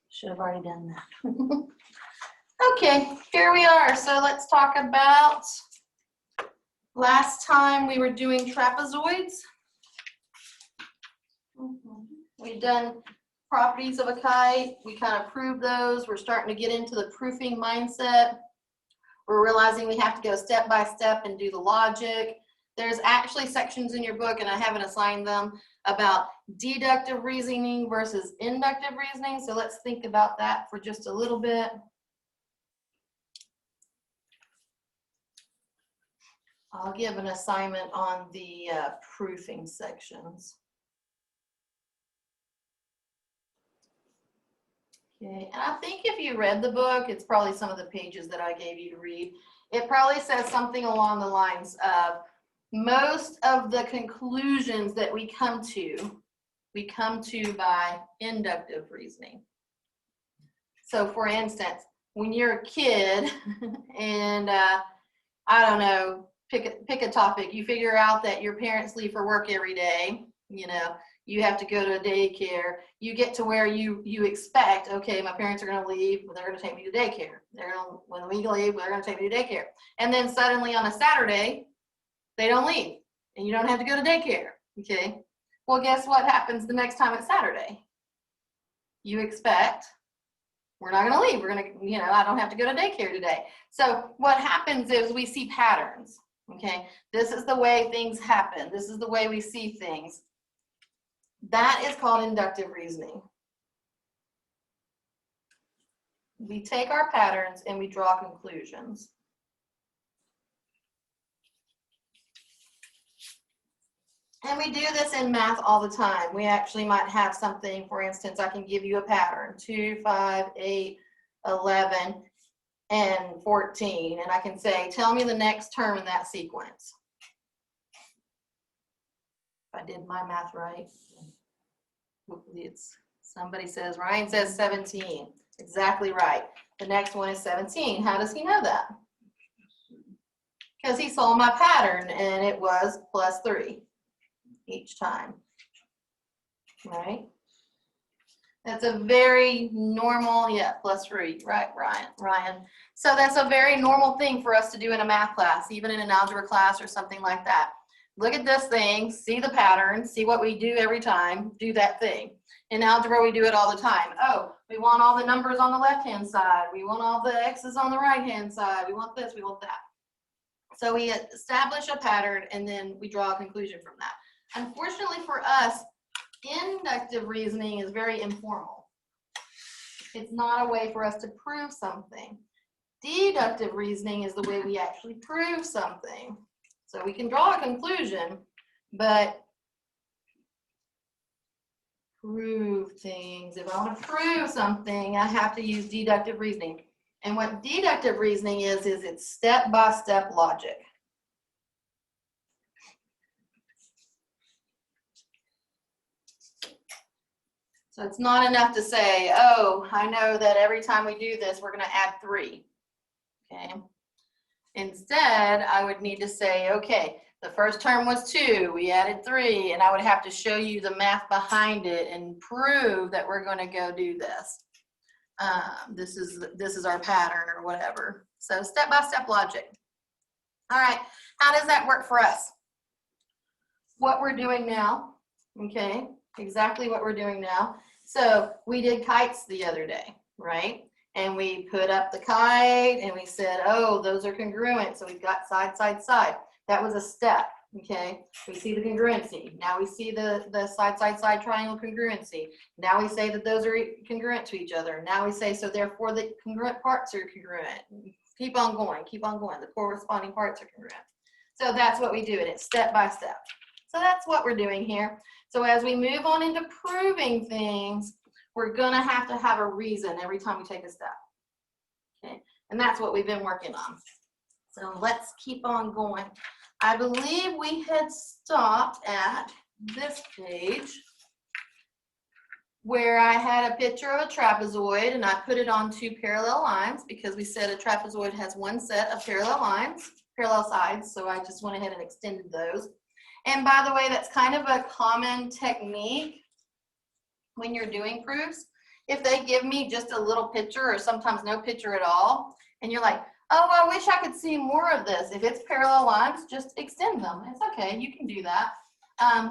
Should have already done that. Okay, here we are. So let's talk about, last time we were doing trapezoids. We've done properties of a kite. We kind of proved those. We're starting to get into the proofing mindset. We're realizing we have to go step by step and do the logic. There's actually sections in your book, and I haven't assigned them, about deductive reasoning versus inductive reasoning. So let's think about that for just a little bit. I'll give an assignment on the proofing sections. Okay, and I think if you read the book, it's probably some of the pages that I gave you to read. It probably says something along the lines of, most of the conclusions that we come to by inductive reasoning. So for instance, when you're a kid and I don't know, pick a topic, you figure out that your parents leave for work every day, you know, you have to go to a daycare, you get to where you expect, okay, my parents are gonna leave, but they're gonna take me to daycare. When we leave, they're gonna take me to daycare. And then suddenly on a Saturday, they don't leave and you don't have to go to daycare, okay? Well, guess what happens the next time it's Saturday? You expect, we're not gonna leave, we're gonna, you know, I don't have to go to daycare today. So what happens is we see patterns, okay? This is the way things happen. This is the way we see things. That is called inductive reasoning. We take our patterns and we draw conclusions. And we do this in math all the time. We actually might have something, for instance, I can give you a pattern, 2, 5, 8, 11, and 14. And I can say, tell me the next term in that sequence. If I did my math right. Somebody says, Ryan says 17. Exactly right. The next one is 17. How does he know that? Because he saw my pattern and it was +3 each time, right? That's a very normal, yeah, +3, right, Ryan. So that's a very normal thing for us to do in a math class, even in an algebra class or something like that. Look at this thing, see the pattern, see what we do every time, do that thing. In algebra, we do it all the time. Oh, we want all the numbers on the left-hand side. We want all the x's on the right-hand side. We want this, we want that. So we establish a pattern and then we draw a conclusion from that. Unfortunately for us, inductive reasoning is very informal. It's not a way for us to prove something. Deductive reasoning is the way we actually prove something. So we can draw a conclusion, but prove things. If I want to prove something, I have to use deductive reasoning. And what deductive reasoning is it's step-by-step logic. So it's not enough to say, oh, I know that every time we do this, we're going to add 3. Okay. Instead, I would need to say, okay, the first term was 2, we added 3, and I would have to show you the math behind it and prove that we're going to go do this. This is our pattern or whatever. So step-by-step logic. All right, how does that work for us? What we're doing now, okay, exactly what we're doing now. So we did kites the other day, right? And we put up the kite and we said, oh, those are congruent. So we've got side, side, side. That was a step, okay? We see the congruency. Now we see the side, side, side triangle congruency. Now we say that those are congruent to each other. Now we say, so therefore the congruent parts are congruent. Keep on going, keep on going. The corresponding parts are congruent. So that's what we do, and it's step by step. So that's what we're doing here. So as we move on into proving things, we're gonna have to have a reason every time we take a step, okay? And that's what we've been working on. So let's keep on going. I believe we had stopped at this page where I had a picture of a trapezoid and I put it on 2 parallel lines because we said a trapezoid has one set of parallel lines, parallel sides, so I just went ahead and extended those. And by the way, that's kind of a common technique when you're doing proofs, if they give me just a little picture or sometimes no picture at all, and you're like, oh, I wish I could see more of this. If it's parallel lines, just extend them. It's okay, you can do that.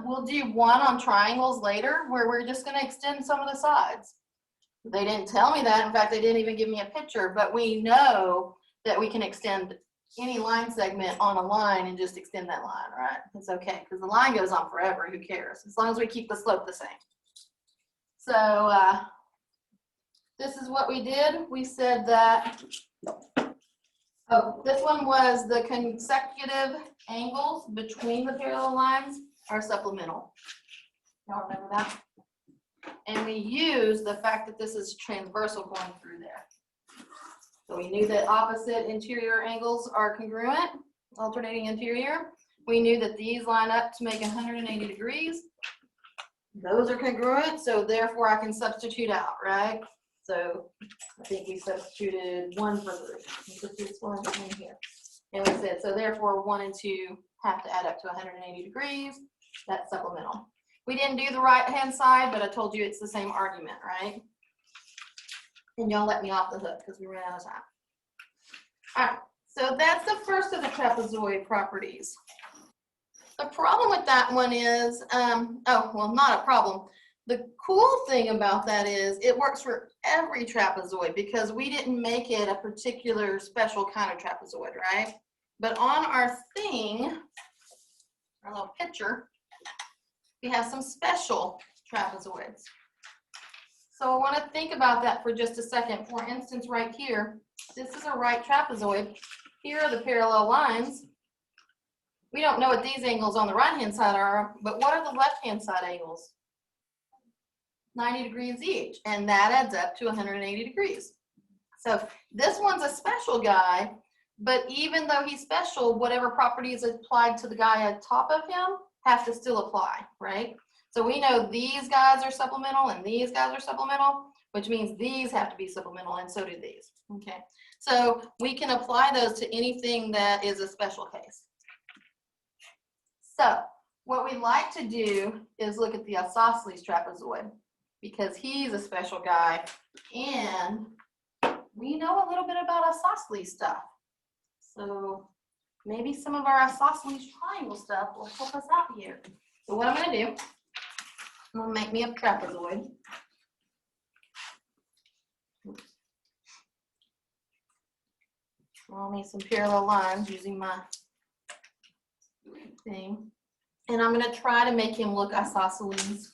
We'll do one on triangles later where we're just going to extend some of the sides. They didn't tell me that. In fact, they didn't even give me a picture, but we know that we can extend any line segment on a line and just extend that line, right? It's okay, because the line goes on forever. Who cares? As long as we keep the slope the same. So this is what we did. We said that, oh, this one was the consecutive angles between the parallel lines are supplemental. Y'all remember that? And we use the fact that this is transversal going through there. So we knew that opposite interior angles are congruent, alternating interior. We knew that these line up to make 180 degrees. Those are congruent, so therefore I can substitute out, right? So I think we substituted 1 for 3. We put this one in here. And we said, so therefore 1 and 2 have to add up to 180 degrees. That's supplemental. We didn't do the right-hand side, but I told you it's the same argument, right? And y'all let me off the hook because we ran out of time. All right, so that's the first of the trapezoid properties. The problem with that one is, oh, well, not a problem. The cool thing about that is it works for every trapezoid because we didn't make it a particular special kind of trapezoid, right? But on our thing, our little picture, we have some special trapezoids. So I want to think about that for just a second. For instance, right here, this is a right trapezoid. Here are the parallel lines. We don't know what these angles on the right-hand side are, but what are the left-hand side angles? 90 degrees each, and that adds up to 180 degrees. So this one's a special guy, but even though he's special, whatever properties applied to the guy on top of him have to still apply, right? So we know these guys are supplemental and these guys are supplemental, which means these have to be supplemental and so do these, okay? So we can apply those to anything that is a special case. So what we like to do is look at the isosceles trapezoid because he's a special guy and we know a little bit about isosceles stuff. So maybe some of our isosceles triangle stuff will help us out here. So what I'm going to do, I'm going to make me a trapezoid. Draw me some parallel lines using my thing. And I'm going to try to make him look isosceles.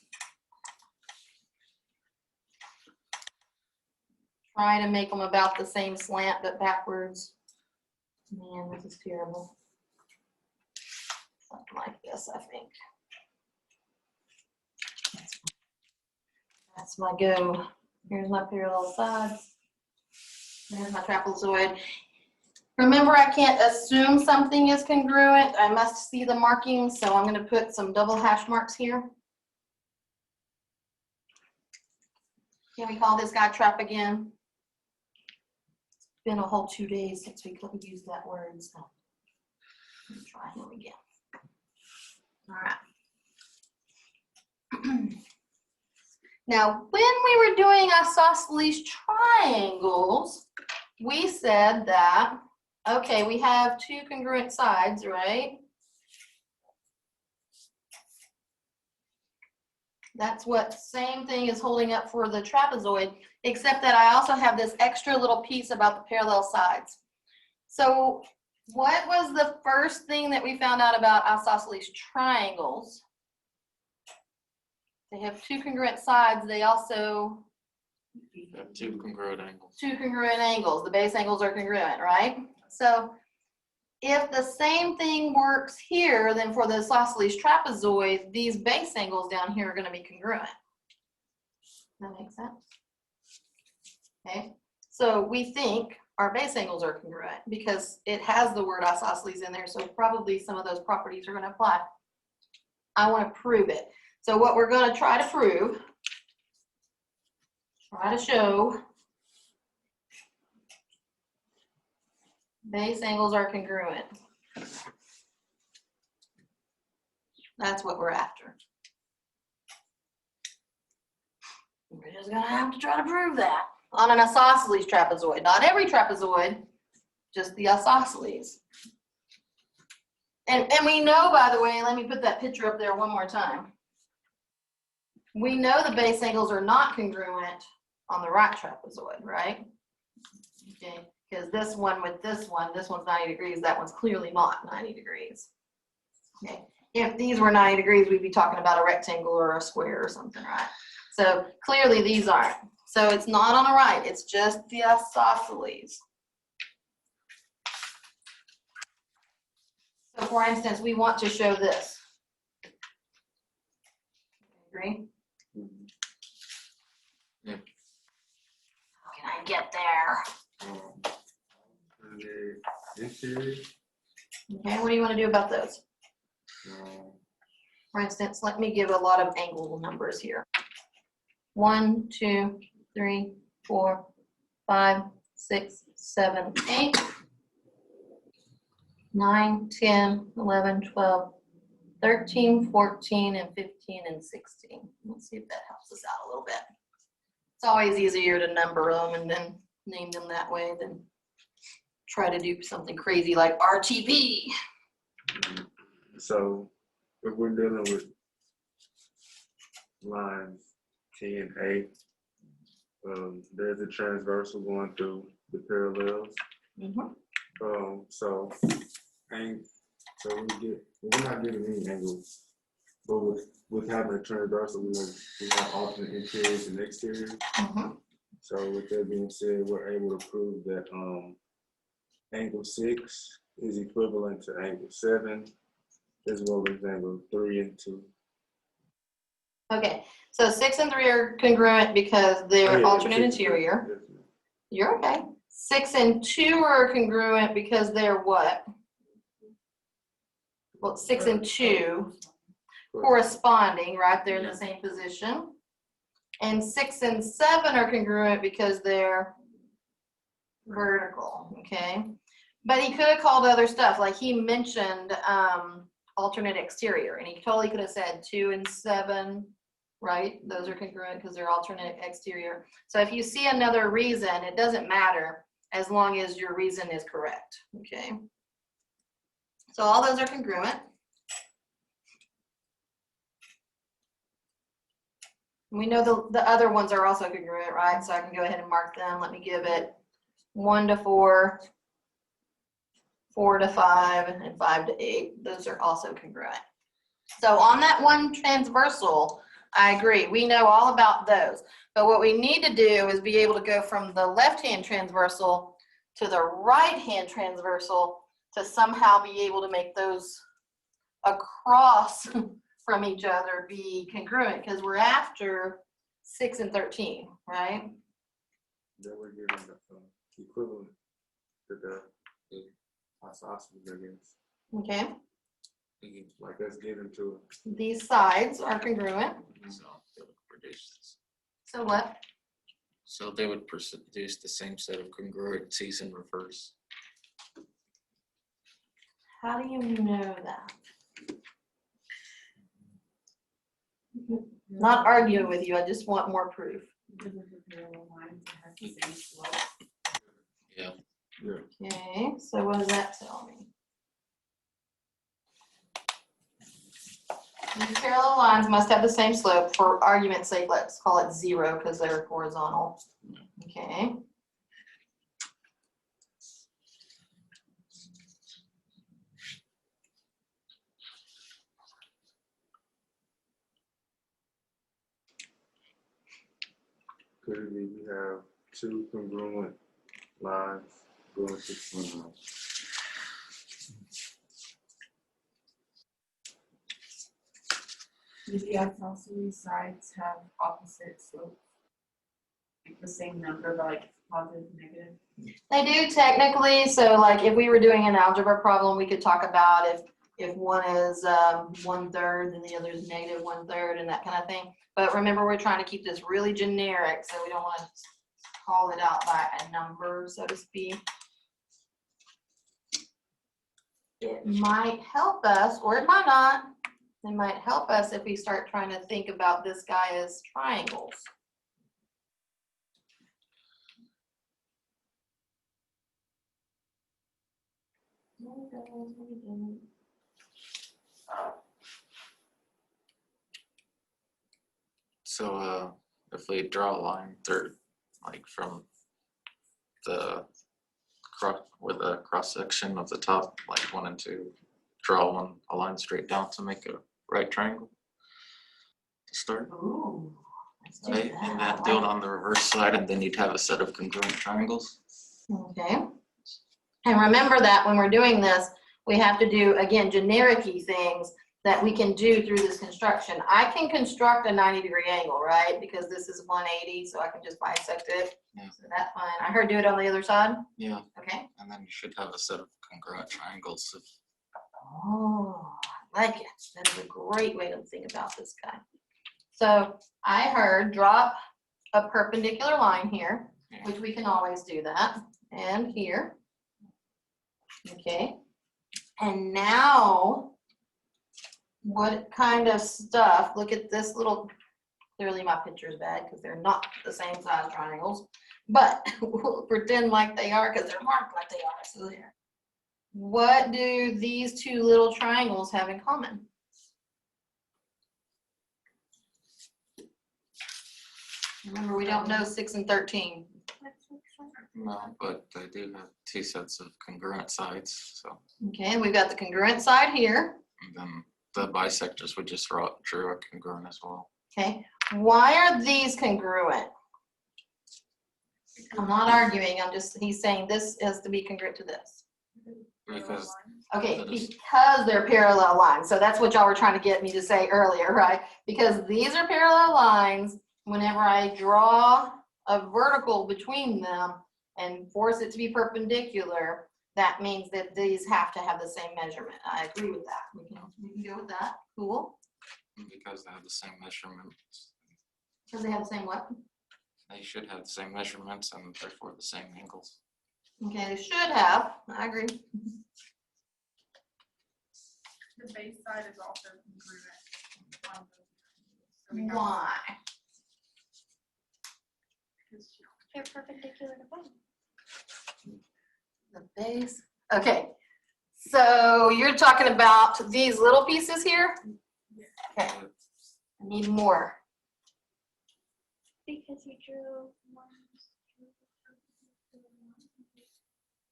Try to make them about the same slant but backwards. Man, this is terrible. Something like this, I think. That's my go. Here's my parallel sides. There's my trapezoid. Remember, I can't assume something is congruent. I must see the markings, so I'm going to put some double hash marks here. Can we call this guy trap again? It's been a whole 2 days since we couldn't use that word, so let me try him again. All right. Now, when we were doing isosceles triangles, we said that, okay, we have 2 congruent sides, right? That's what same thing is holding up for the trapezoid, except that I also have this extra little piece about the parallel sides. So what was the first thing that we found out about isosceles triangles? They have 2 congruent sides. They also have 2 congruent angles. 2 congruent angles. The base angles are congruent, right? So if the same thing works here, then for the isosceles trapezoid, these base angles down here are going to be congruent. That makes sense? Okay. So we think our base angles are congruent because it has the word isosceles in there, so probably some of those properties are going to apply. I want to prove it. So what we're going to try to prove, try to show base angles are congruent. That's what we're after. We're just gonna have to try to prove that. On an isosceles trapezoid. Not every trapezoid, just the isosceles. And we know, by the way, let me put that picture up there one more time. We know the base angles are not congruent on the right trapezoid, right? Okay, because this one with this one's 90 degrees, that one's clearly not 90 degrees. Okay, if these were 90 degrees, we'd be talking about a rectangle or a square or something, right? So clearly these aren't. So it's not on the right, it's just the isosceles. So for instance, we want to show this. Agree? Yeah. How can I get there? Okay, what do you want to do about those? For instance, let me give a lot of angle numbers here. 1, 2, 3, 4, 5, 6, 7, 8, 9, 10, 11, 12, 13, 14, and 15, and 16. Let's see if that helps us out a little bit. It's always easier to number them and then name them that way than try to do something crazy like RTP. So if we're dealing with lines T and A, there's a transversal going through the parallels. So we're not getting any angles, but with having a transversal, we have alternate interiors and exteriors. So with that being said, we're able to prove that angle 6 is equivalent to angle 7, as well as angle 3 and 2. Okay, so 6 and 3 are congruent because they're alternate interior. You're okay. 6 and 2 are congruent because they're what? Well, 6 and 2 corresponding, right? They're in the same position. And 6 and 7 are congruent because they're vertical, okay? But he could have called other stuff, like he mentioned alternate exterior, and he totally could have said 2 and 7, right? Those are congruent because they're alternate exterior. So if you see another reason, it doesn't matter as long as your reason is correct, okay? So all those are congruent. We know the other ones are also congruent, right? So I can go ahead and mark them. Let me give it 1 to 4, 4 to 5, and 5 to 8. Those are also congruent. So on that one transversal, I agree. We know all about those. But what we need to do is be able to go from the left-hand transversal to the right-hand transversal to somehow be able to make those across from each other be congruent, because we're after 6 and 13, right? Then we're getting the equivalent to the isosceles, I guess. Okay. Like that's given to it. These sides are congruent. So they would produce this. So what? So they would produce the same set of congruencies in reverse. How do you know that? Not arguing with you, I just want more proof. Because of the parallel lines, it has the same slope. Yeah. Okay, so what does that tell me? These parallel lines must have the same slope. For argument's sake, let's call it 0 because they're horizontal. Okay. Could it be we have 2 congruent lines going to one. Do the isosceles sides have opposite slopes? Like the same number, but like positive, negative? They do technically, so like if we were doing an algebra problem, we could talk about if one is 1/3 and the other is negative 1/3 and that kind of thing. But remember, we're trying to keep this really generic, so we don't want to call it out by a number, so to speak. It might help us, or it might not. It might help us if we start trying to think about this guy as triangles. So if we draw a line through, like from the with a cross section of the top, like 1 and 2, draw a line straight down to make a right triangle to start. Ooh, let's do Right, that. and I then do it like on the reverse side, and then you'd have a set of congruent triangles. Okay. And remember that when we're doing this, we have to do, again, generic-y things that we can do through this construction. I can construct a 90-degree angle, right? Because this is 180, so I can just bisect it. Yeah. So that's fine. I heard do it on the other side. Yeah, Okay. and then you should have a set of congruent triangles. Oh, I like it. That is a great way to think about this guy. So I heard drop a perpendicular line here, Yeah. which we can always do that, and here. Okay. And now, what kind of stuff, look at this little, clearly my picture is bad because they're not the same size triangles, but we'll pretend like they are because they're marked like they are. So there. What do these two little triangles have in common? Remember, we don't know 6 and 13. No, but they do have 2 sets of congruent sides, so. Okay, we've got the congruent side here. And then the bisectors would just drew a congruent as well. Okay, why are these congruent? I'm not arguing, he's saying this has to be congruent to this. Because Okay, That is- because they're parallel lines. So that's what y'all were trying to get me to say earlier, right? Because these are parallel lines, whenever I draw a vertical between them and force it to be perpendicular, that means that these have to have the same measurement. I agree with that. We can go with that. Cool. because they have the same measurements, Because they have the same what? they should have the same measurements and therefore the same angles. Okay, they should have. I agree. The base side is also congruent on those triangles. So we have- Why? because you- They're perpendicular to both. The base. Okay. So you're talking about these little pieces here? Okay. I need more. Because you drew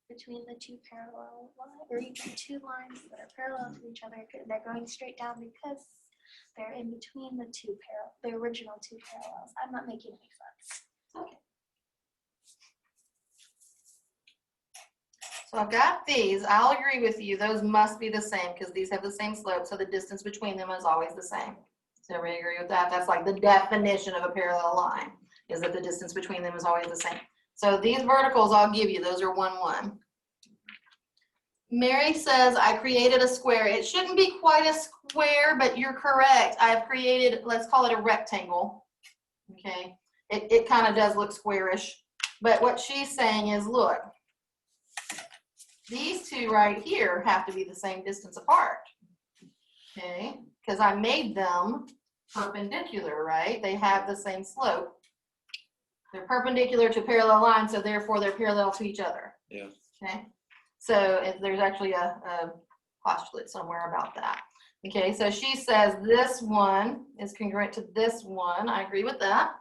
between the two parallel lines, or you drew 2 lines that are parallel to each other. They're going straight down because they're in between the original 2 parallels. I'm not making any sense. Okay. So I've got these. I'll agree with you. Those must be the same because these have the same slope. So the distance between them is always the same. Does everybody agree with that? That's like the definition of a parallel line, is that the distance between them is always the same. So these verticals I'll give you. Those are 1, 1. Mary says, I created a square. It shouldn't be quite a square, but you're correct. I've created, let's call it a rectangle. Okay. It kind of does look squarish. But what she's saying is, look, these two right here have to be the same distance apart. Okay, because I made them perpendicular, right? They have the same slope. They're perpendicular to parallel lines, so therefore they're parallel to each other. Yeah. Okay, so there's actually a postulate somewhere about that. Okay, so she says this one is congruent to this one. I agree with that.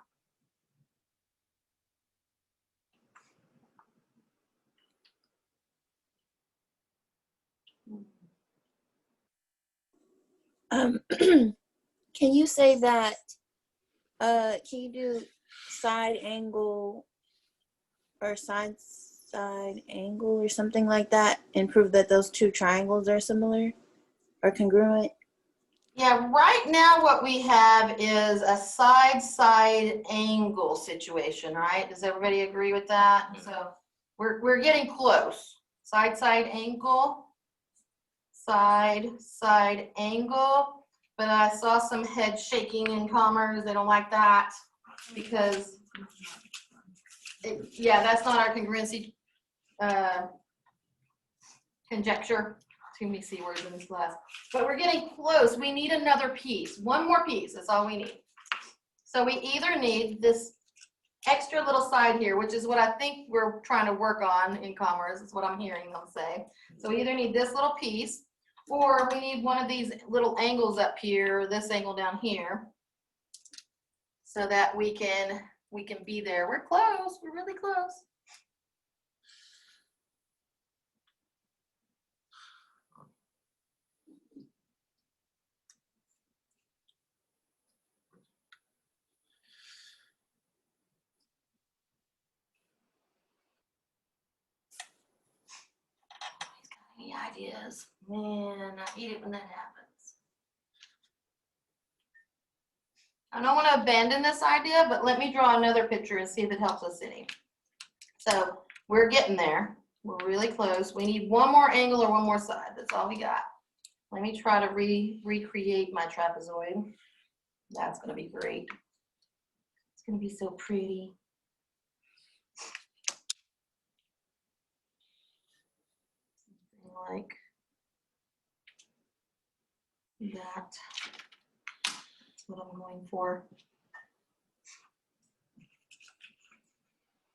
Can you say that, can you do side angle or side angle or something like that and prove that those 2 triangles are similar or congruent? Yeah, right now what we have is a side angle situation, right? Does everybody agree with that? Yeah. So we're getting close. Side angle, side angle, but I saw some head shaking in Commerce. They don't like that because yeah, that's not our congruency conjecture. Too many C words in this class. But we're getting close. We need another piece. One more piece. That's all we need. So we either need this extra little side here, which is what I think we're trying to work on in commerce, is what I'm hearing them say. So we either need this little piece, or we need one of these little angles up here, this angle down here, so that we can be there. We're close, we're really close. Any ideas? Man, I hate it when that happens. I don't want to abandon this idea, but let me draw another picture and see if it helps us any. So we're getting there. We're really close. We need one more angle or one more side. That's all we got. Let me try to recreate my trapezoid. That's going to be great. It's going to be so pretty. Like that. That's what I'm going for.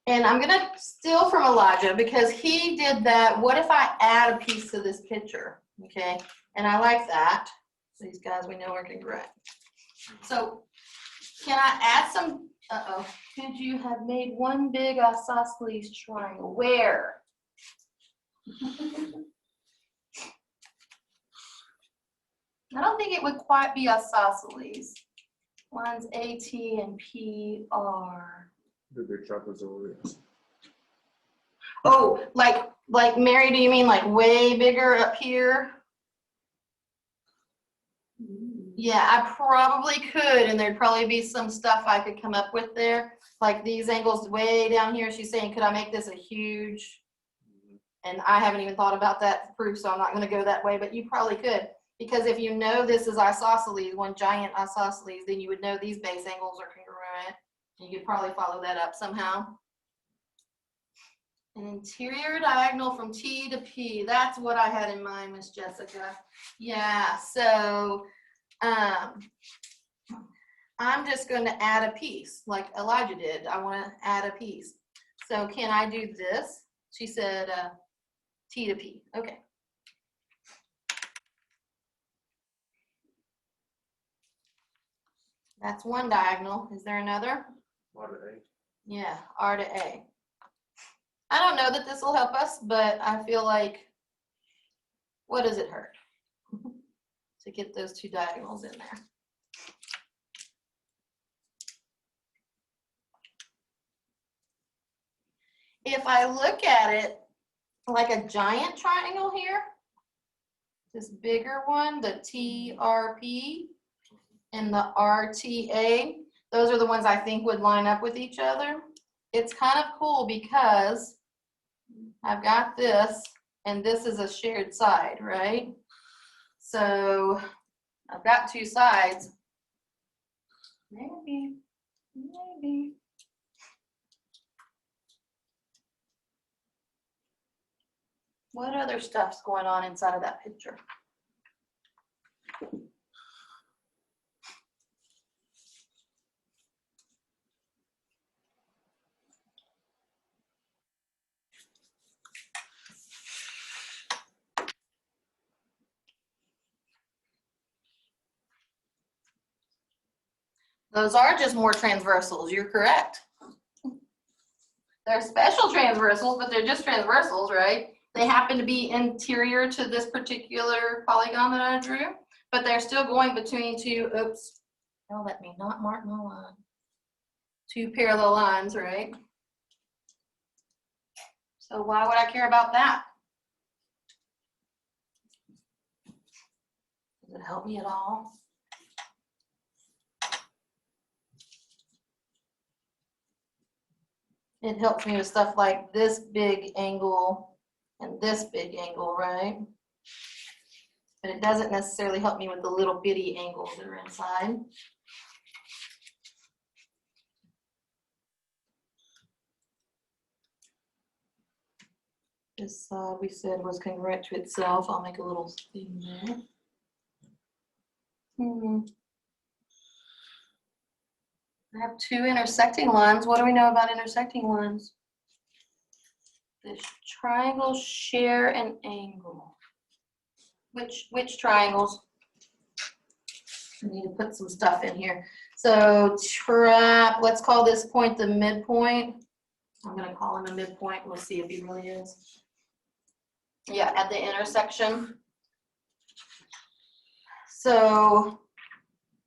And I'm gonna steal from Elijah because he did that. What if I add a piece to this picture? Okay, and I like that. These guys we know are congruent. So can I add some? Could you have made one big isosceles triangle? Where? I don't think it would quite be isosceles. Lines AT and PR. The big trapezoid. Oh, like Mary, do you mean like way bigger up here? Yeah, I probably could, and there'd probably be some stuff I could come up with there. Like these angles way down here, she's saying, could I make this a huge? And I haven't even thought about that proof, so I'm not gonna go that way, but you probably could. Because if you know this is isosceles, one giant isosceles, then you would know these base angles are congruent. You could probably follow that up somehow. An interior diagonal from T to P. That's what I had in mind, Miss Jessica. Yeah, so I'm just going to add a piece like Elijah did. I want to add a piece. So can I do this? She said T to P. Okay. That's one diagonal. Is there another? R to A. Yeah, R to A. I don't know that this will help us, but I feel like, what does it hurt to get those two diagonals in there? If I look at it like a giant triangle here, this bigger one, the TRP and the RTA, those are the ones I think would line up with each other. It's kind of cool because I've got this, and this is a shared side, right? So I've got two sides. Maybe. What other stuff's going on inside of that picture? Those are just more transversals, you're correct. They're special transversals, but they're just transversals, right? They happen to be interior to this particular polygon that I drew, but they're still going between two, oops, don't let me not mark my line. Two parallel lines, right? So why would I care about that? Does it help me at all? It helps me with stuff like this big angle and this big angle, right? But it doesn't necessarily help me with the little bitty angles that are inside. This side we said was congruent to itself. I'll make a little thing there. I have two intersecting lines. What do we know about intersecting lines? The triangles share an angle. Which triangles? I need to put some stuff in here. So let's call this point the midpoint. I'm gonna call him a midpoint. We'll see if he really is. Yeah, at the intersection. So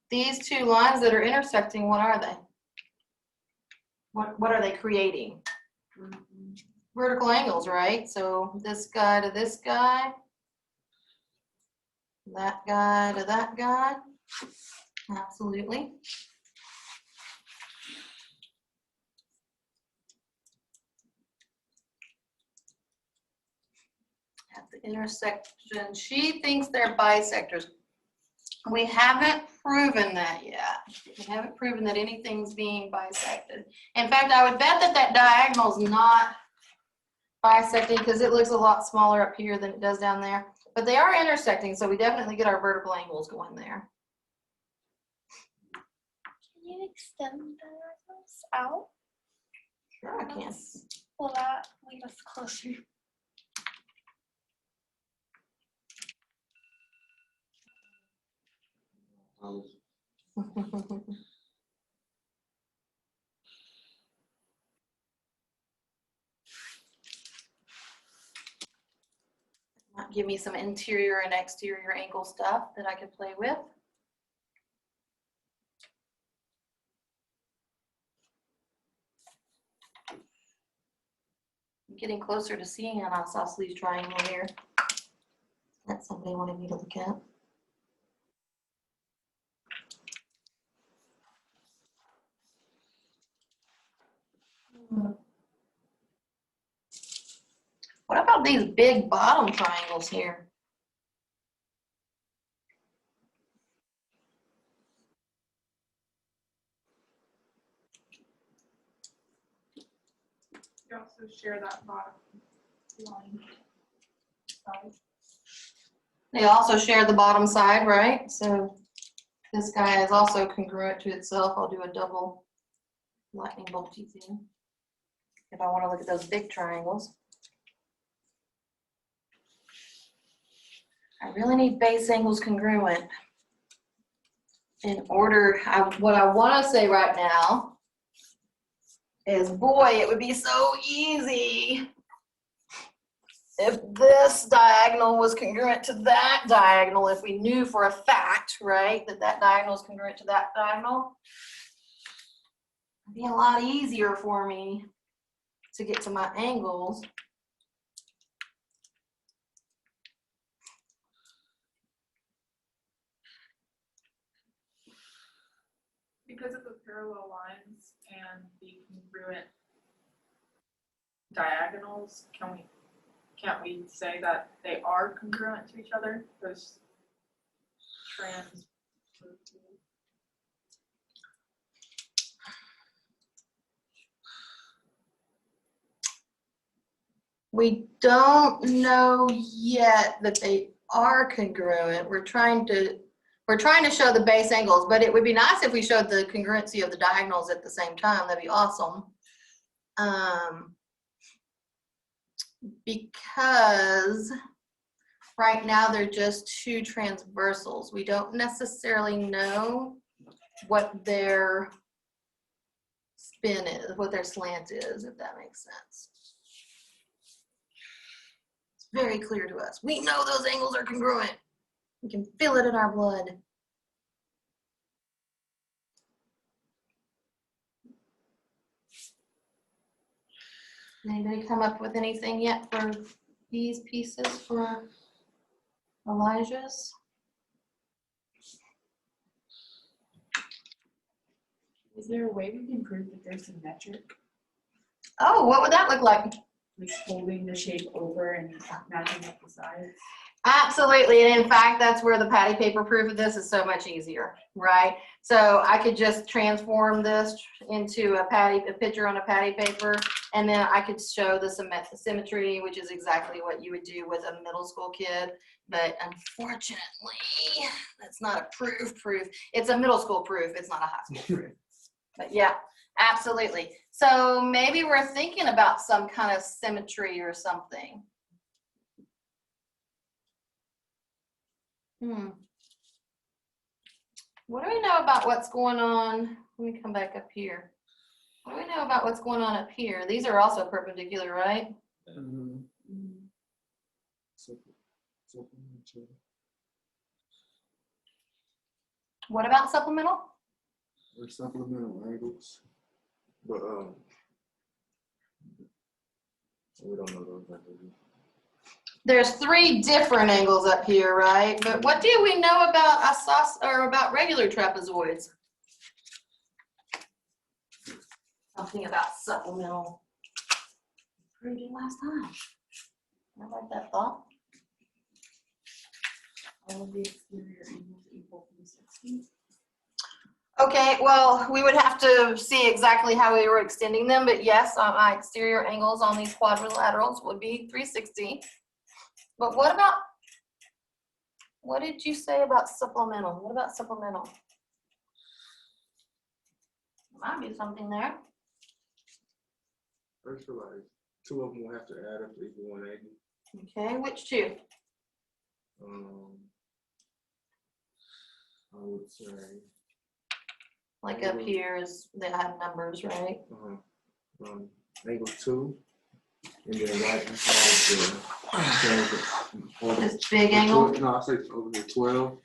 these two lines that are intersecting, what are they? What are they creating? Vertical angles, right? So this guy to this guy, that guy to that guy. Absolutely. At the intersection, she thinks they're bisectors. We haven't proven that yet. We haven't proven that anything's being bisected. In fact, I would bet that that diagonal is not bisecting because it looks a lot smaller up here than it does down there. But they are intersecting, so we definitely get our vertical angles going there. Can you extend diagonals out? Sure, I can. Will that lead us closer? Might give me some interior and exterior angle stuff that I could play with. I'm getting closer to seeing an isosceles triangle here. That's something I wanted me to look at. What about these big bottom triangles here? You also share that bottom line side. They also share the bottom side, right? So this guy is also congruent to itself. I'll do a double lightning bolt thing if I want to look at those big triangles. I really need base angles congruent in order. What I want to say right now is, boy, it would be so easy if this diagonal was congruent to that diagonal, if we knew for a fact, right, that that diagonal is congruent to that diagonal. It'd be a lot easier for me to get to my angles. Because of the parallel lines and the congruent diagonals, can't we say that they are congruent to each other? Those trans. We don't know yet that they are congruent. We're trying to show the base angles, but it would be nice if we showed the congruency of the diagonals at the same time. That'd be awesome. Because right now they're just two transversals. We don't necessarily know what their spin is, what their slant is, if that makes sense. It's very clear to us. We know those angles are congruent. We can feel it in our blood. Anybody come up with anything yet for these pieces for Elijah's? Is there a way we can prove that they're symmetric? Oh, what would that look like? Like holding the shape over and matching up the sides? Absolutely, and in fact, that's where the patty paper proof of this is so much easier, right? So I could just transform this into a picture on a patty paper, and then I could show the symmetry, which is exactly what you would do with a middle school kid. But unfortunately, that's not a proof. It's a middle school proof. It's not a high school proof. But yeah, absolutely. So maybe we're thinking about some kind of symmetry or something. What do we know about what's going on? Let me come back up here. What do we know about what's going on up here? These are also perpendicular, right? What about supplemental? Or supplemental angles, but we don't know those angles. There's 3 different angles up here, right? But what do we know about about regular trapezoids? Something about supplemental. Proved it last time. I like that thought. All of the exterior angles equal 360. Okay, well, we would have to see exactly how we were extending them, but yes, my exterior angles on these quadrilaterals would be 360. But what did you say about supplemental? What about supplemental? Might be something there. I feel like 2 of them will have to add up to equal 180. Okay, which 2? I would say. Like up here is, they have numbers, right? Angle 2, and then right inside the This big angle? No, I say over here 12,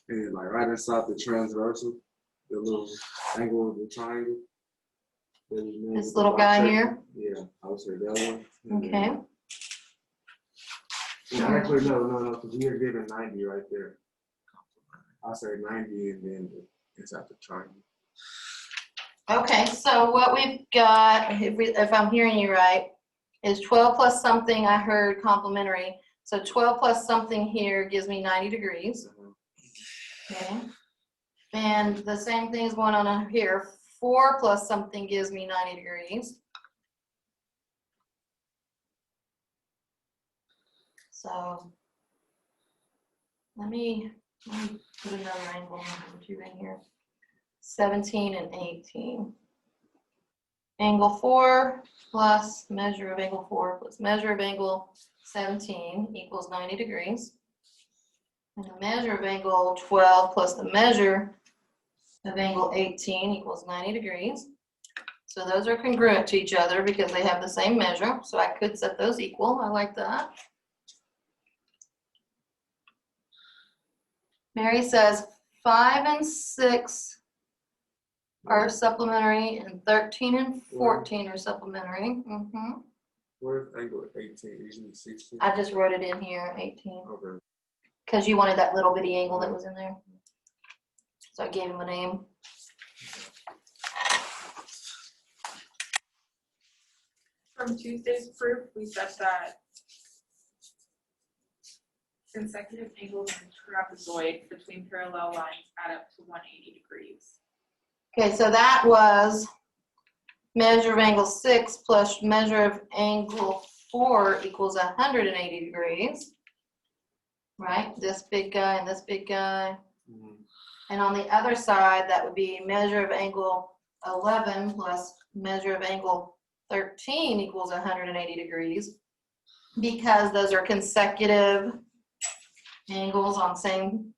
and then like right inside the transversal, the little angle of the triangle. This little guy here? Yeah, I would say that one. Okay. Well, actually, no, because you're given 90 right there. I'll say 90 and then inside the triangle. Okay, so what we've got, if I'm hearing you right, is 12 plus something, I heard complementary. So 12 plus something here gives me 90 degrees. Okay. And the same thing is going on here. 4 plus something gives me 90 degrees. So let me put another angle or 2 in here. 17 and 18. Angle 4 plus measure of angle 4 plus measure of angle 17 equals 90 degrees. And the measure of angle 12 plus the measure of angle 18 equals 90 degrees. So those are congruent to each other because they have the same measure. So I could set those equal. I like that. Mary says 5 and 6 are supplementary, and 13 and 14 are supplementary. Where's angle 18? Usually 16. I just wrote it in here, 18, Okay. because you wanted that little bitty angle that was in there. So I gave him a name. From Tuesday's proof, we said that consecutive angles in a trapezoid between parallel lines add up to 180 degrees. Okay, so that was measure of angle 6 plus measure of angle 4 equals 180 degrees. Right? This big guy and this big guy. And on the other side, that would be measure of angle 11 plus measure of angle 13 equals 180 degrees, because those are consecutive angles on same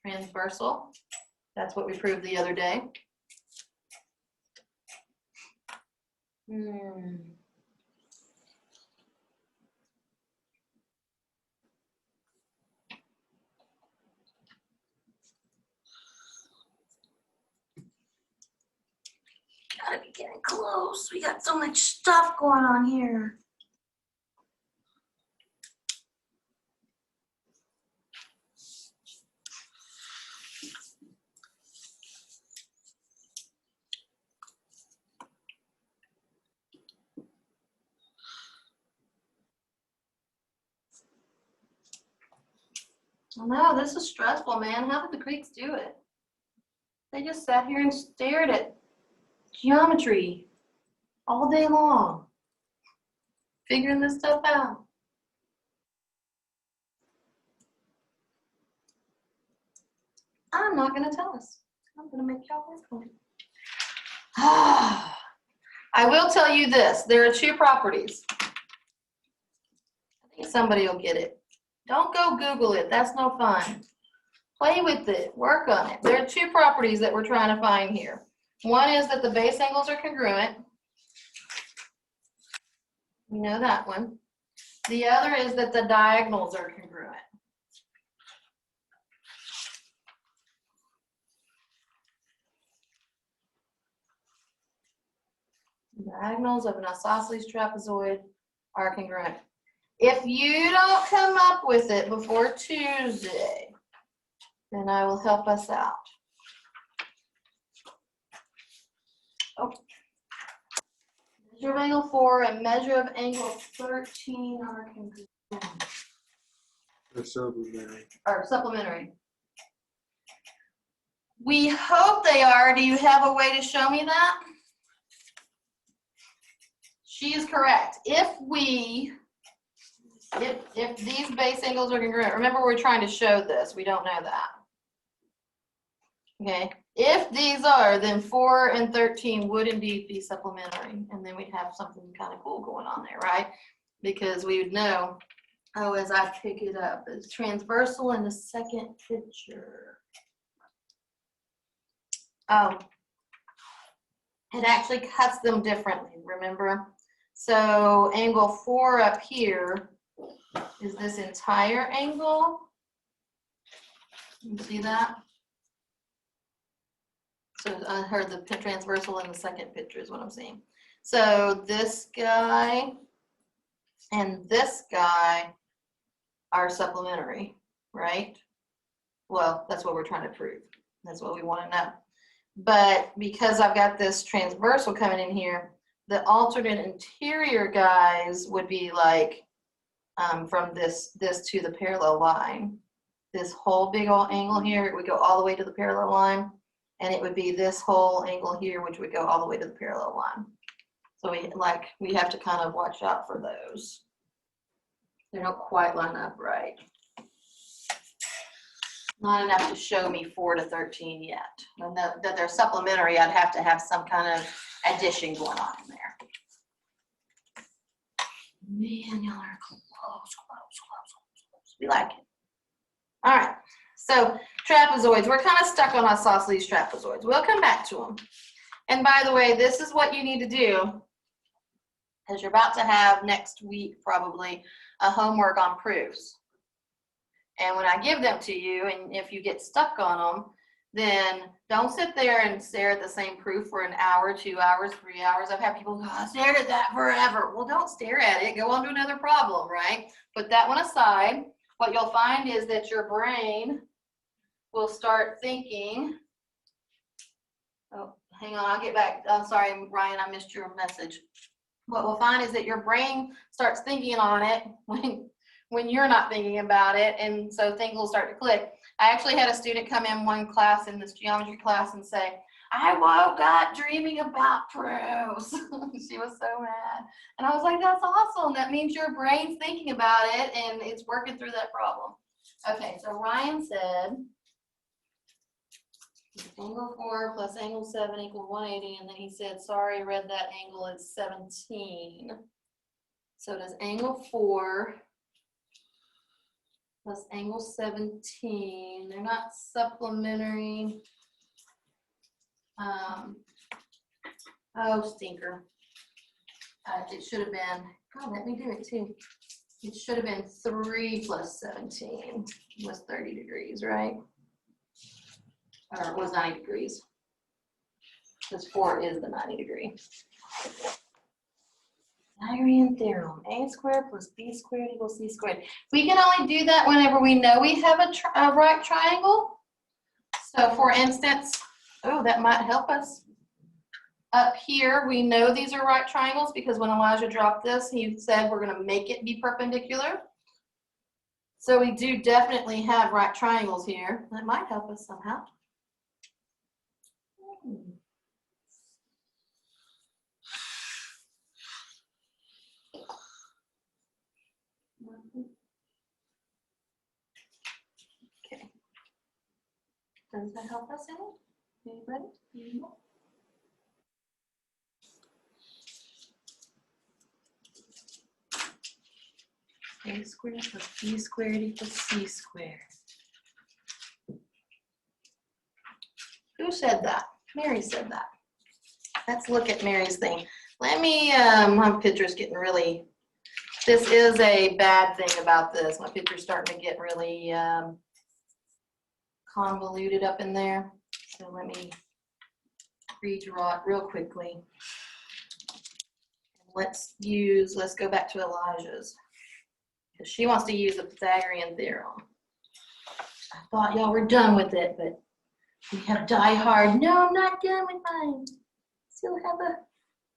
transversal. That's what we proved the other day. Gotta be getting close. We got so much stuff going on here. No, this is stressful, man. How did the Greeks do it? They just sat here and stared at geometry all day long, figuring this stuff out. I'm not going to tell us. I'm going to make y'all work on it. I will tell you this, there are two properties. I think somebody will get it. Don't go Google it, that's no fun. Play with it, work on it. There are two properties that we're trying to find here. One is that the base angles are congruent. We know that one. The other is that the diagonals are congruent. Diagonals of an isosceles trapezoid are congruent. If you don't come up with it before Tuesday, then I will help us out. Oh. Measure of angle 4 and measure of angle 13 are congruent. That's supplementary. Or supplementary. We hope they are. Do you have a way to show me that? She is correct. If these base angles are congruent, remember we're trying to show this, we don't know that. Okay, if these are, then 4 and 13 would indeed be supplementary, and then we'd have something kind of cool going on there, right? Because we would know, oh, as I pick it up, it's transversal in the second picture. Oh, it actually cuts them differently, remember? So angle 4 up here is this entire angle. You see that? So I heard the transversal in the second picture is what I'm seeing. So this guy and this guy are supplementary, right? Well, that's what we're trying to prove. That's what we want to know. But because I've got this transversal coming in here, the alternate interior guys would be like from this to the parallel line. This whole big old angle here, it would go all the way to the parallel line. And it would be this whole angle here, which would go all the way to the parallel line. So we have to kind of watch out for those. They don't quite line up right. Not enough to show me 4 to 13 yet. And that they're supplementary, I'd have to have some kind of addition going on in there. Man, y'all are close. We like it. All right, so trapezoids, we're kind of stuck on isosceles trapezoids. We'll come back to them. And by the way, this is what you need to do, because you're about to have next week probably a homework on proofs. And when I give them to you, and if you get stuck on them, then don't sit there and stare at the same proof for an hour, 2 hours, 3 hours. I've had people go, I stared at that forever. Well, don't stare at it. Go on to another problem, right? Put that one aside. What you'll find is that your brain will start thinking. Oh, hang on, I'll get back. I'm sorry, Ryan, I missed your message. What we'll find is that your brain starts thinking on it when you're not thinking about it, and so things will start to click. I actually had a student come in one class, in this geometry class, and say, I woke up dreaming about proofs. She was so mad. And I was like, that's awesome. That means your brain's thinking about it, and it's working through that problem. Okay, so Ryan said, angle 4 plus angle 7 equals 180, and then he said, sorry, read that angle is 17. So does angle 4 plus angle 17, they're not supplementary. Oh, stinker. It should have been, oh, let me do it too. It should have been 3 plus 17 was 30 degrees, right? Or it was 90 degrees. Because 4 is the 90 degree. Pythagorean Theorem, a squared plus b squared equals c squared. We can only do that whenever we know we have a right triangle. So for instance, oh, that might help us. Up here, we know these are right triangles because when Elijah dropped this, he said we're going to make it be perpendicular. So we do definitely have right triangles here. That might help us somehow. Okay. Does that help us any? Anybody? A squared plus B squared equals C squared. Who said that? Mary said that. Let's look at Mary's thing. Let me, my picture's getting really, this is a bad thing about this. My picture's starting to get really convoluted up in there. So let me redraw it real quickly. Let's go back to Elijah's, because she wants to use the Pythagorean Theorem. I thought y'all were done with it, but we have Die Hard. No, I'm not done with mine. Still have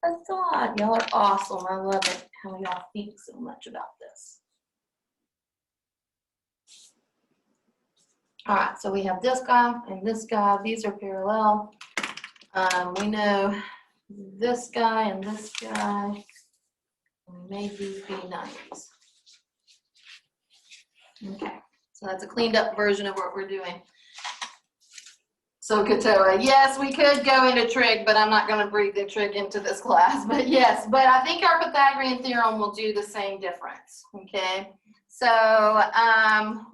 a thought. Y'all are awesome. I love it how y'all think so much about this. All right, so we have this guy and this guy. These are parallel. We know this guy and this guy. We made these be 90s. Okay, so that's a cleaned up version of what we're doing. So Katoa, yes, we could go into trig, but I'm not going to breathe the trig into this class. But yes, but I think our Pythagorean theorem will do the same difference. Okay, so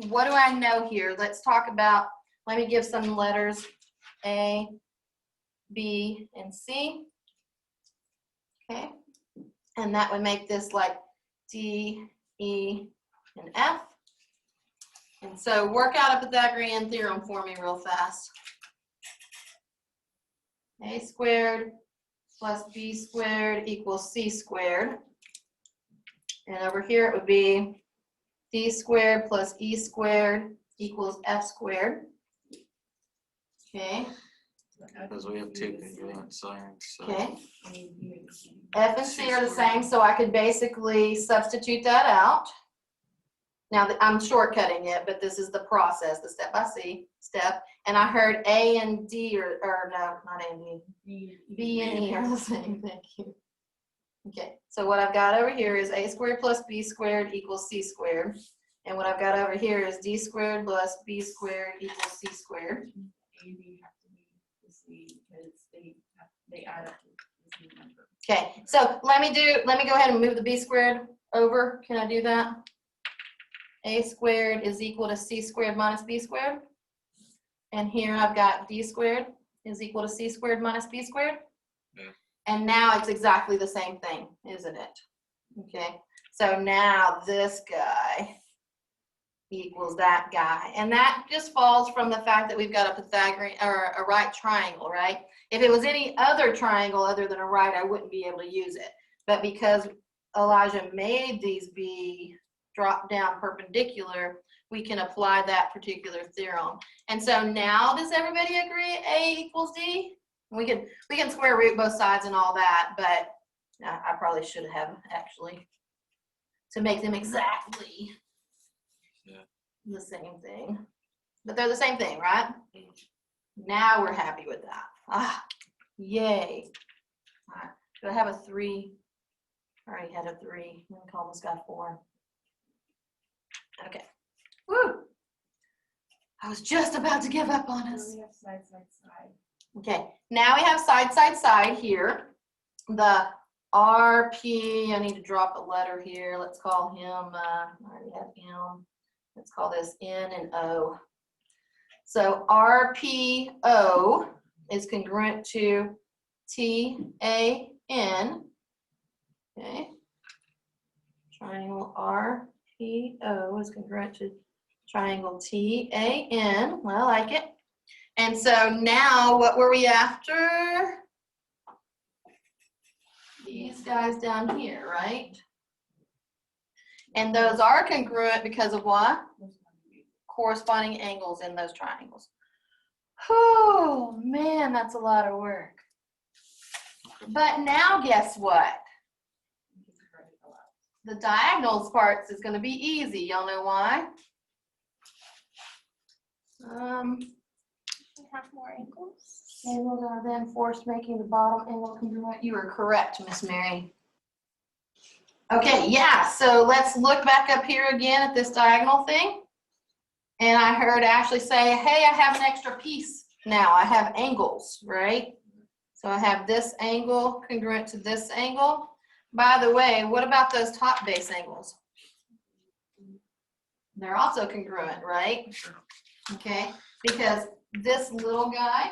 what do I know here? Let's talk about, let me give some letters, A, B, and C. Okay, and that would make this like D, E, and F. And so work out a Pythagorean theorem for me real fast. A squared plus B squared equals C squared. And over here it would be D squared plus E squared equals F squared. Okay. Because we have two congruent signs. So. Okay. F and C are the same, so I could basically substitute that out. Now I'm shortcutting it, but this is the process, the step by step. And I heard A and D or no, not A and D. B and E are the same. Thank you. Okay, so what I've got over here is A squared plus B squared equals C squared. And what I've got over here is D squared plus B squared equals C squared. A and B have to be the same because they add up to the same number. Okay, so let me go ahead and move the B squared over. Can I do that? A squared is equal to C squared minus B squared. And here I've got D squared is equal to C squared minus B squared. Yeah. And now it's exactly the same thing, isn't it? Okay, so now this guy equals that guy. And that just falls from the fact that we've got a Pythagorean or a right triangle, right? If it was any other triangle other than a right, I wouldn't be able to use it. But because Elijah made these be drop down perpendicular, we can apply that particular theorem. And so now, does everybody agree A equals D? We can square root both sides and all that, but I probably should have actually to make them exactly the same thing. But they're the same thing, right? Now we're happy with that. Ah, yay. All right. Do I have a 3? I already had a 3. I'm gonna call this guy 4. Okay. Woo! I was just about to give up on us. We have side, side, side. Okay, now we have side, side, side here. The RP, I need to drop a letter here. Let's call him, I already have M. Let's call this N and O. So RPO is congruent to TAN. Okay. Triangle RPO is congruent to triangle TAN. Well, I like it. And so now what were we after? These guys down here, right? And those are congruent because of what? Corresponding angles in those triangles. Oh, man, that's a lot of work. But now guess what? The diagonals parts is going to be easy. Y'all know why? We have more angles. Angles are then forced, making the bottom angle congruent. You are correct, Miss Mary. Okay, yeah, so let's look back up here again at this diagonal thing. And I heard Ashley say, hey, I have an extra piece now. I have angles, right? So I have this angle congruent to this angle. By the way, what about those top base angles? They're also congruent, right? Okay, because this little guy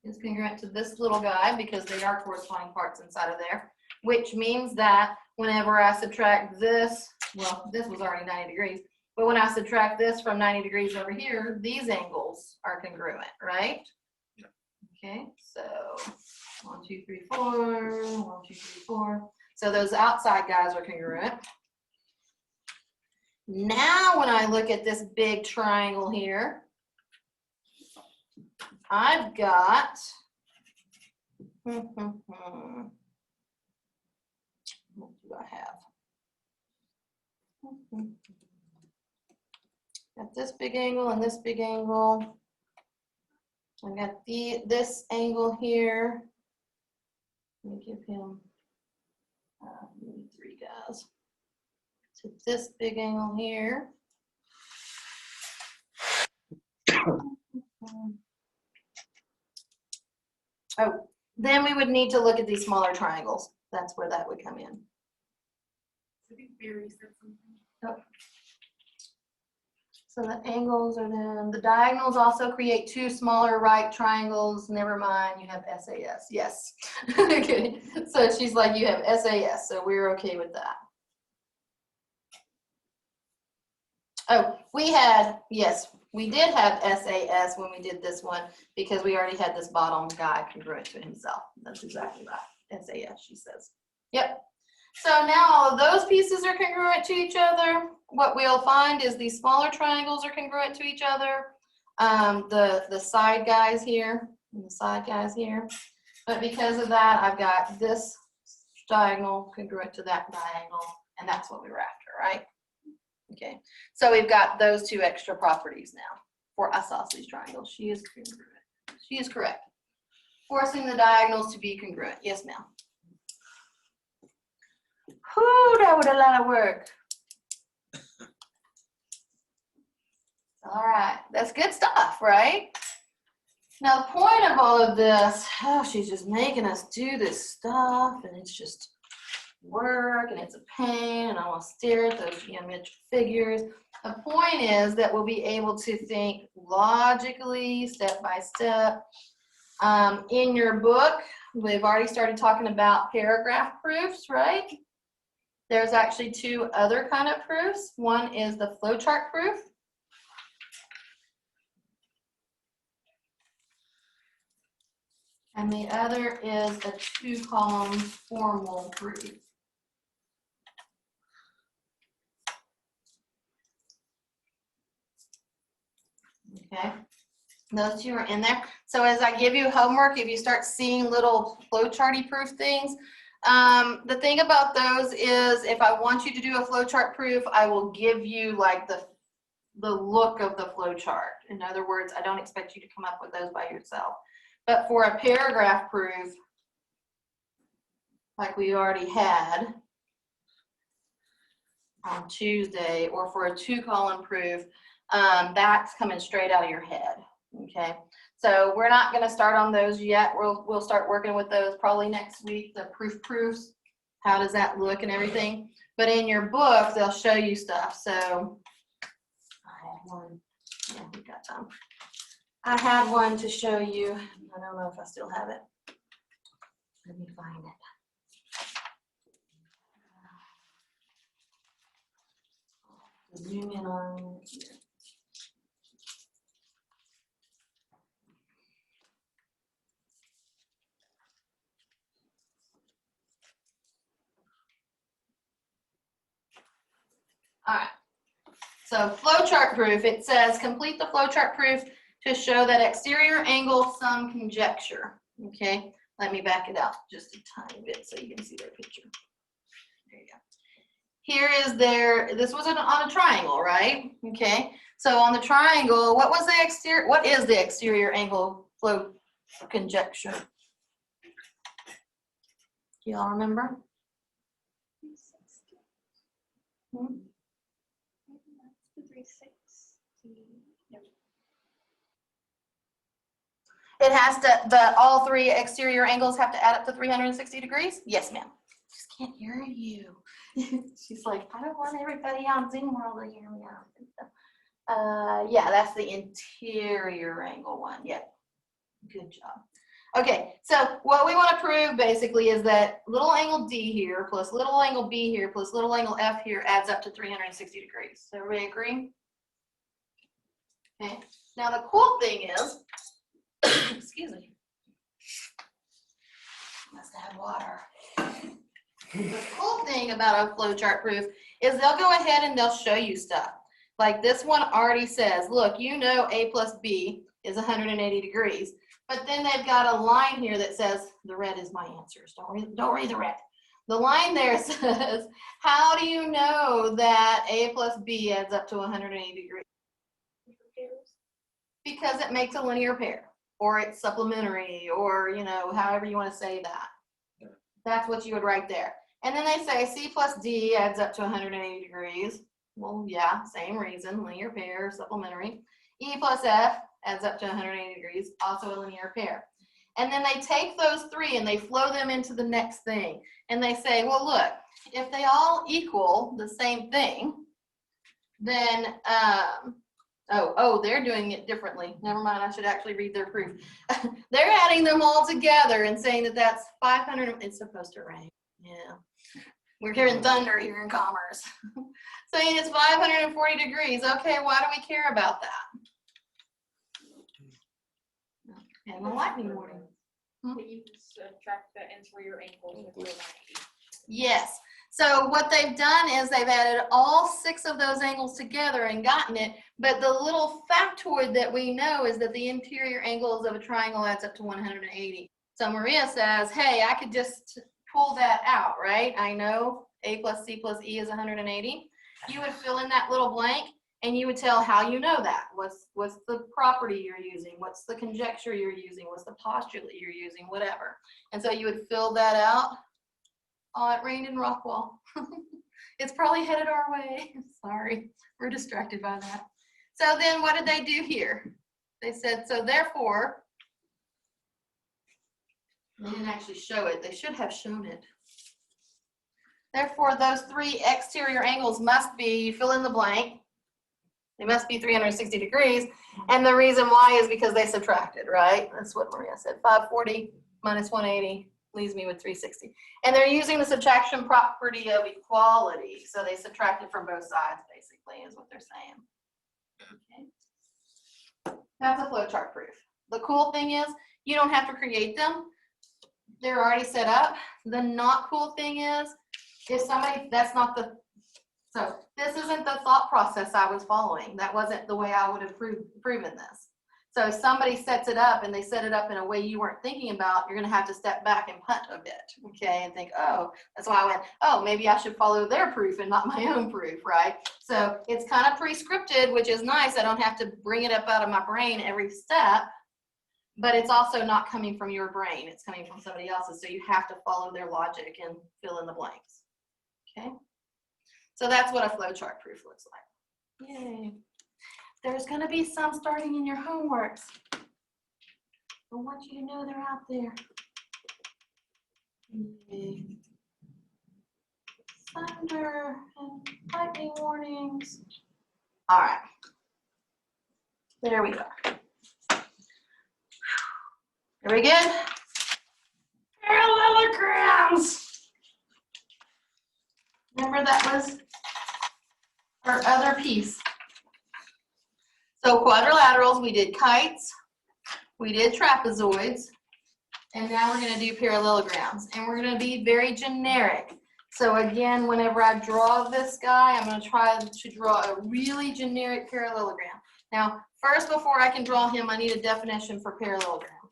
is congruent to this little guy because they are corresponding parts inside of there, which means that whenever I subtract this, well, this was already 90 degrees, but when I subtract this from 90 degrees over here, these angles are congruent, right? Yeah. Okay, so 1, 2, 3, 4, 1, 2, 3, 4. So those outside guys are congruent. Now when I look at this big triangle here, I've got, what do I have? Got this big angle and this big angle. I got this angle here. Let me give him maybe 3 guys. So this big angle here. Oh, then we would need to look at these smaller triangles. That's where that would come in. I think Barry said something. So the angles are then, the diagonals also create 2 smaller right triangles. Never mind, you have SAS. Yes. Okay. So she's like, you have SAS, so we're okay with that. Oh, yes, we did have SAS when we did this one because we already had this bottom guy congruent to himself. That's exactly right. SAS, she says. Yep. So now all of those pieces are congruent to each other. What we'll find is these smaller triangles are congruent to each other. The side guys here and the side guys here. But because of that, I've got this diagonal congruent to that diagonal, and that's what we were after, right? Okay, so we've got those 2 extra properties now for isosceles triangles. She is congruent. She is correct. Forcing the diagonals to be congruent. Yes, ma'am. Whew, that was a lot of work. All right, that's good stuff, right? Now the point of all of this, oh, she's just making us do this stuff, and it's just work, and it's a pain, and I want to stare at those geometric figures. The point is that we'll be able to think logically, step by step. In your book, we've already started talking about paragraph proofs, right? There's actually 2 other kind of proofs. One is the flowchart proof. And the other is a 2-column formal proof. Okay, those 2 are in there. So as I give you homework, if you start seeing little flowcharty proof things, the thing about those is if I want you to do a flowchart proof, I will give you like the look of the flowchart. In other words, I don't expect you to come up with those by yourself. But for a paragraph proof, like we already had on Tuesday, or for a 2-column proof, that's coming straight out of your head, okay? So we're not gonna start on those yet. We'll start working with those probably next week, the proofs. How does that look and everything? But in your book, they'll show you stuff. So I had one, yeah, we got time. I had one to show you. I don't know if I still have it. Let me find it. Zoom in on here. All right. So flowchart proof, it says complete the flowchart proof to show that exterior angle sum conjecture. Okay, let me back it out just a tiny bit so you can see their picture. There you go. Here is this was on a triangle, right? Okay, so on the triangle, what is the exterior angle flow conjecture? Do y'all remember? Hmm? It has to, all 3 exterior angles have to add up to 360 degrees? Yes, ma'am. Just can't hear you. She's like, I don't want everybody on Zoom world to hear me out. Yeah, that's the interior angle one. Yeah, good job. Okay, so what we want to prove basically is that little angle D here plus little angle B here plus little angle F here adds up to 360 degrees. So everybody agree? Okay, now the cool thing is, excuse me, must have water. The cool thing about a flowchart proof is they'll go ahead and they'll show you stuff. Like this one already says, look, you know A plus B is 180 degrees. But then they've got a line here that says, the red is my answers. Don't read the red. The line there says, how do you know that A plus B adds up to 180 degrees? Because it makes a linear pair, or it's supplementary, or, you know, however you want to say that. That's what you would write there. And then they say C plus D adds up to 180 degrees. Well, yeah, same reason, linear pair, supplementary. E plus F adds up to 180 degrees, also a linear pair. And then they take those three and they flow them into the next thing. And they say, well, look, if they all equal the same thing, then, they're doing it differently. Never mind, I should actually read their proof. They're adding them all together and saying that that's 500, it's supposed to rain. Yeah. We're hearing thunder here in Commerce. Saying it's 540 degrees. Okay, why do we care about that? And the lightning warning. But you subtract the interior angles with your 90. Yes. So what they've done is they've added all 6 of those angles together and gotten it. But the little factoid that we know is that the interior angles of a triangle adds up to 180. So Maria says, hey, I could just pull that out, right? I know A plus C plus E is 180. You would fill in that little blank and you would tell how you know that. What's the property you're using? What's the conjecture you're using? What's the postulate you're using? Whatever. And so you would fill that out. Oh, it rained in Rockwall. It's probably headed our way. Sorry, we're distracted by that. So then what did they do here? They said, so therefore, they didn't actually show it. They should have shown it. Therefore, those 3 exterior angles must be, you fill in the blank, they must be 360 degrees. And the reason why is because they subtracted, right? That's what Maria said. 540 minus 180 leaves me with 360. And they're using the subtraction property of equality. So they subtracted from both sides, basically, is what they're saying. Okay. That's a flowchart proof. The cool thing is you don't have to create them. They're already set up. The not cool thing is if somebody, that's not the, so this isn't the thought process I was following. That wasn't the way I would have proven this. So if somebody sets it up and they set it up in a way you weren't thinking about, you're going to have to step back and punt a bit, okay, and think, oh, that's why I went, oh, maybe I should follow their proof and not my own proof, right? So it's kind of pre-scripted, which is nice. I don't have to bring it up out of my brain every step, but it's also not coming from your brain. It's coming from somebody else's, so you have to follow their logic and fill in the blanks, okay? So that's what a flowchart proof looks like. Yay. There's going to be some starting in your homeworks. I want you to know they're out there. Yay. Thunder and lightning warnings. All right. There we go. Are we good? Parallelograms. Remember that was our other piece. So quadrilaterals, we did kites, we did trapezoids, and now we're going to do parallelograms. And we're going to be very generic. So again, whenever I draw this guy, I'm going to try to draw a really generic parallelogram. Now, first, before I can draw him, I need a definition for parallelogram.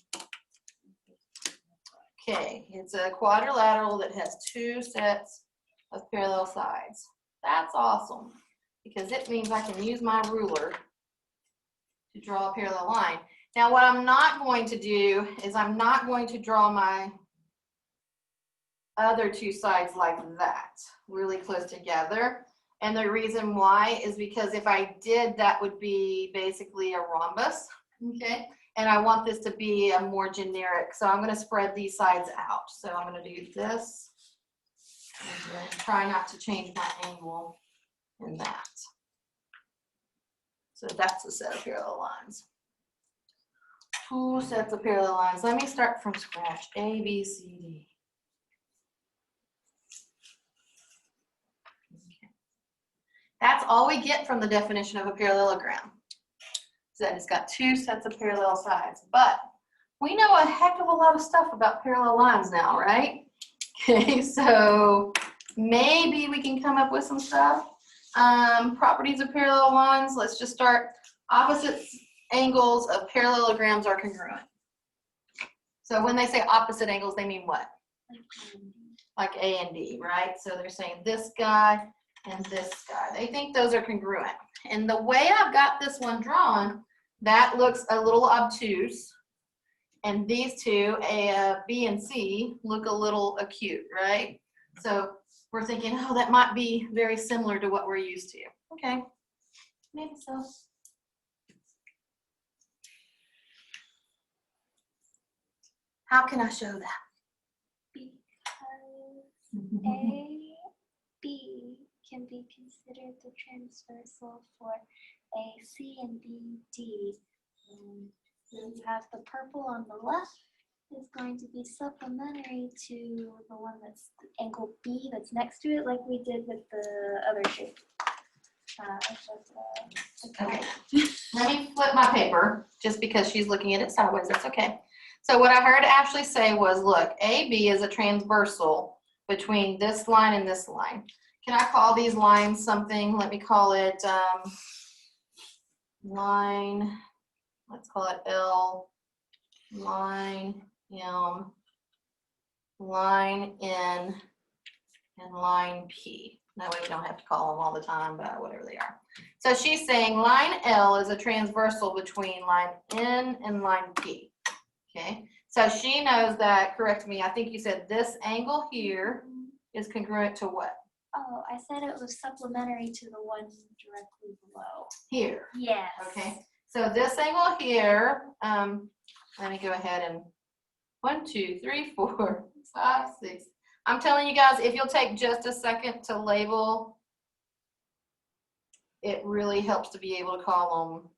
Okay, it's a quadrilateral that has 2 sets of parallel sides. That's awesome, because it means I can use my ruler to draw a parallel line. Now what I'm not going to do is I'm not going to draw my other 2 sides like that, really close together. And the reason why is because if I did, that would be basically a rhombus, okay? And I want this to be a more generic, so I'm going to spread these sides out. So I'm going to do this Try not to change my angle in that. So that's a set of parallel lines. 2 sets of parallel lines. Let me start from scratch. A, B, C, D. Okay. That's all we get from the definition of a parallelogram. So that it's got 2 sets of parallel sides. But we know a heck of a lot of stuff about parallel lines now, right? Okay, so maybe we can come up with some stuff. Properties of parallel lines. Let's just start. Opposite angles of parallelograms are congruent. So when they say opposite angles, they mean what? Like A and D, right? So they're saying this guy and this guy. They think those are congruent. And the way I've got this one drawn, that looks a little obtuse. And these two, B and C, look a little acute, right? So we're thinking, oh, that might be very similar to what we're used to. Okay, maybe so. How can I show that? Because A, B can be considered the transversal for A, C, and B, D. Then you have the purple on the left is going to be supplementary to the one that's angle B that's next to it, like we did with the other shape. Okay. Let me flip my paper just because she's looking at it sideways. That's okay. So what I heard Ashley say was, look, AB is a transversal between this line and this line. Can I call these lines something? Let me call it line, let's call it L, line M, line N, and line P. That way we don't have to call them all the time, but whatever they are. So she's saying line L is a transversal between line N and line P. Okay, so she knows that, correct me, I think you said this angle here is congruent to what? Oh, I said it was supplementary to the one directly below. Here. Yes. Okay, so this angle here, let me go ahead and 1, 2, 3, 4, 5, 6. I'm telling you guys, if you'll take just a second to label, it really helps to be able to call them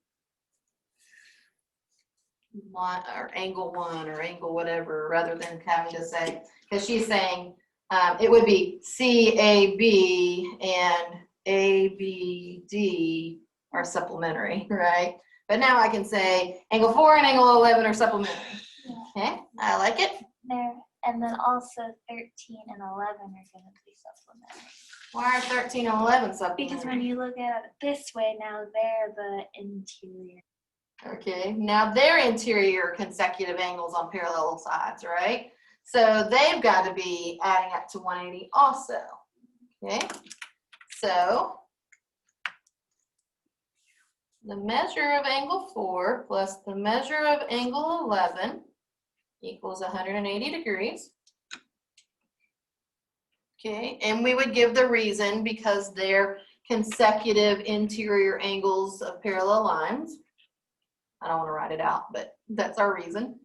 line or angle 1 or angle whatever, rather than having to say, because she's saying it would be CAB and ABD are supplementary, right? But now I can say angle 4 and angle 11 are supplementary. Yeah. Okay, I like it. There, and then also 13 and 11 are going to be supplementary. Why are 13 and 11 supplementary? Because when you look at it this way, now they're the interior. Okay, now they're interior consecutive angles on parallel sides, right? So they've got to be adding up to 180 also. Okay, so the measure of angle 4 plus the measure of angle 11 equals 180 degrees. Okay, and we would give the reason because they're consecutive interior angles of parallel lines. I don't want to write it out, but that's our reason.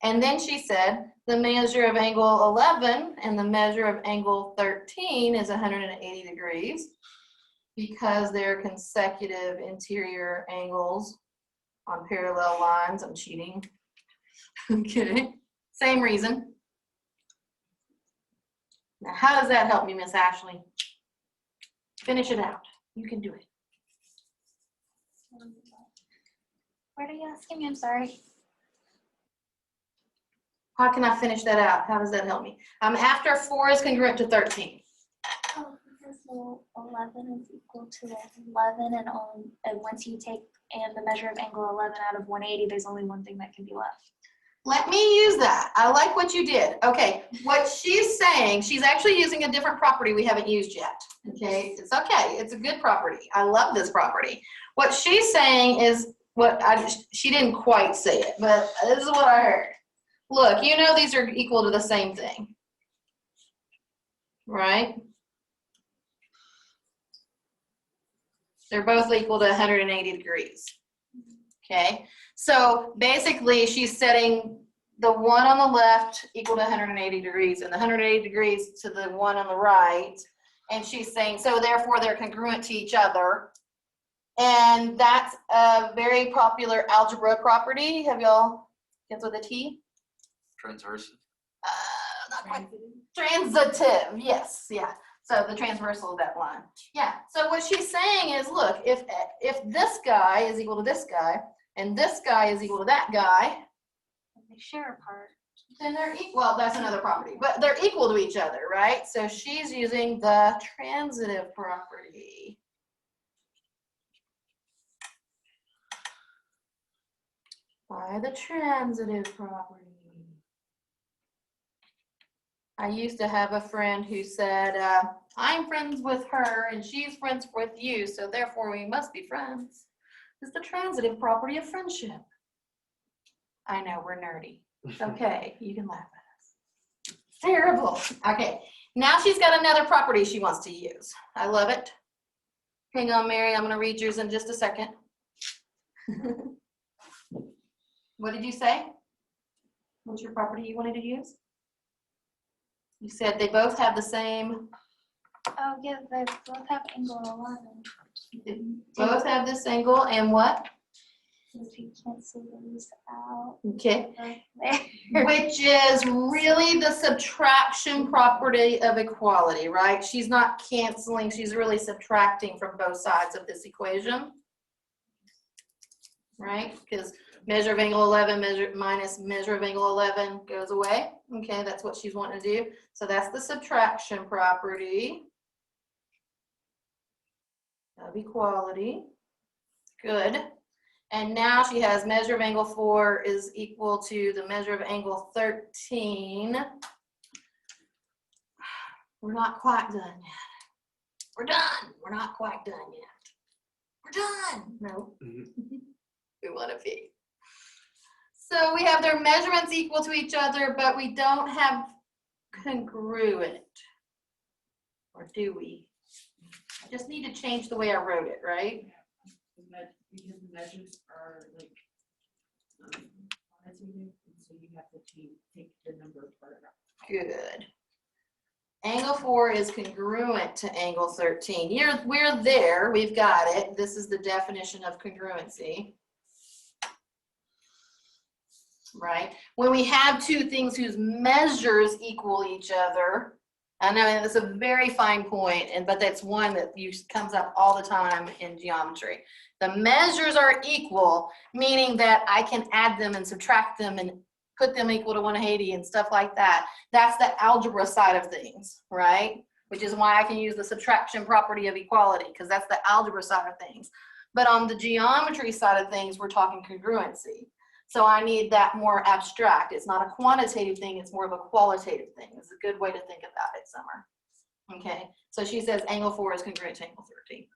And then she said the measure of angle 11 and the measure of angle 13 is 180 degrees because they're consecutive interior angles on parallel lines. I'm cheating. Okay, same reason. Now, how does that help me, Miss Ashley? Finish it out. You can do it. What are you asking me? I'm sorry. How can I finish that out? How does that help me? After 4 is congruent to 13. Oh, because 11 is equal to 11, and once you take the measure of angle 11 out of 180, there's only one thing that can be left. Let me use that. I like what you did. Okay, what she's saying, she's actually using a different property we haven't used yet. Okay, it's okay. It's a good property. I love this property. What she's saying is she didn't quite say it, but this is what I heard. Look, you know these are equal to the same thing, right? They're both equal to 180 degrees. Okay, so basically she's setting the one on the left equal to 180 degrees and the 180 degrees to the one on the right. And she's saying, so therefore they're congruent to each other. And that's a very popular algebra property. Have y'all, begins with a T? Transversal. Not quite. Transitive, yes, yeah. So the transversal of that line. Yeah, so what she's saying is, look, if this guy is equal to this guy, and this guy is equal to that guy, They share a part. then they're equal. Well, that's another property, but they're equal to each other, right? So she's using the transitive property. By the transitive property. I used to have a friend who said, I'm friends with her and she's friends with you, so therefore we must be friends. It's the transitive property of friendship. I know, we're nerdy. It's okay, you can laugh at us. Terrible. Okay, now she's got another property she wants to use. I love it. Hang on, Mary, I'm gonna read yours in just a second. What did you say? What's your property you wanted to use? You said they both have the same. Oh, yeah, they both have angle 11. Both have this angle and what? If you cancel those out. Okay. Right there. Which is really the subtraction property of equality, right? She's not canceling, she's really subtracting from both sides of this equation. Right? Because measure of angle 11 minus measure of angle 11 goes away. Okay, that's what she's wanting to do. So that's the subtraction property of equality. Good. And now she has measure of angle 4 is equal to the measure of angle 13. We're not quite done yet. We're done. We're not quite done yet. We're done. No. We want to be. So we have their measurements equal to each other, but we don't have congruent. Or do we? I just need to change the way I wrote it, right? Because the measures are like quantitative, and so you have to take the number apart. Good. Angle 4 is congruent to angle 13. We're there. We've got it. This is the definition of congruency. Right? When we have two things whose measures equal each other, I know that's a very fine point, but that's one that comes up all the time in geometry. The measures are equal, meaning that I can add them and subtract them and put them equal to 180 and stuff like that. That's the algebra side of things, right? Which is why I can use the subtraction property of equality, because that's the algebra side of things. But on the geometry side of things, we're talking congruency. So I need that more abstract. It's not a quantitative thing, it's more of a qualitative thing. It's a good way to think about it, Summer. Okay, so she says angle 4 is congruent to angle 13.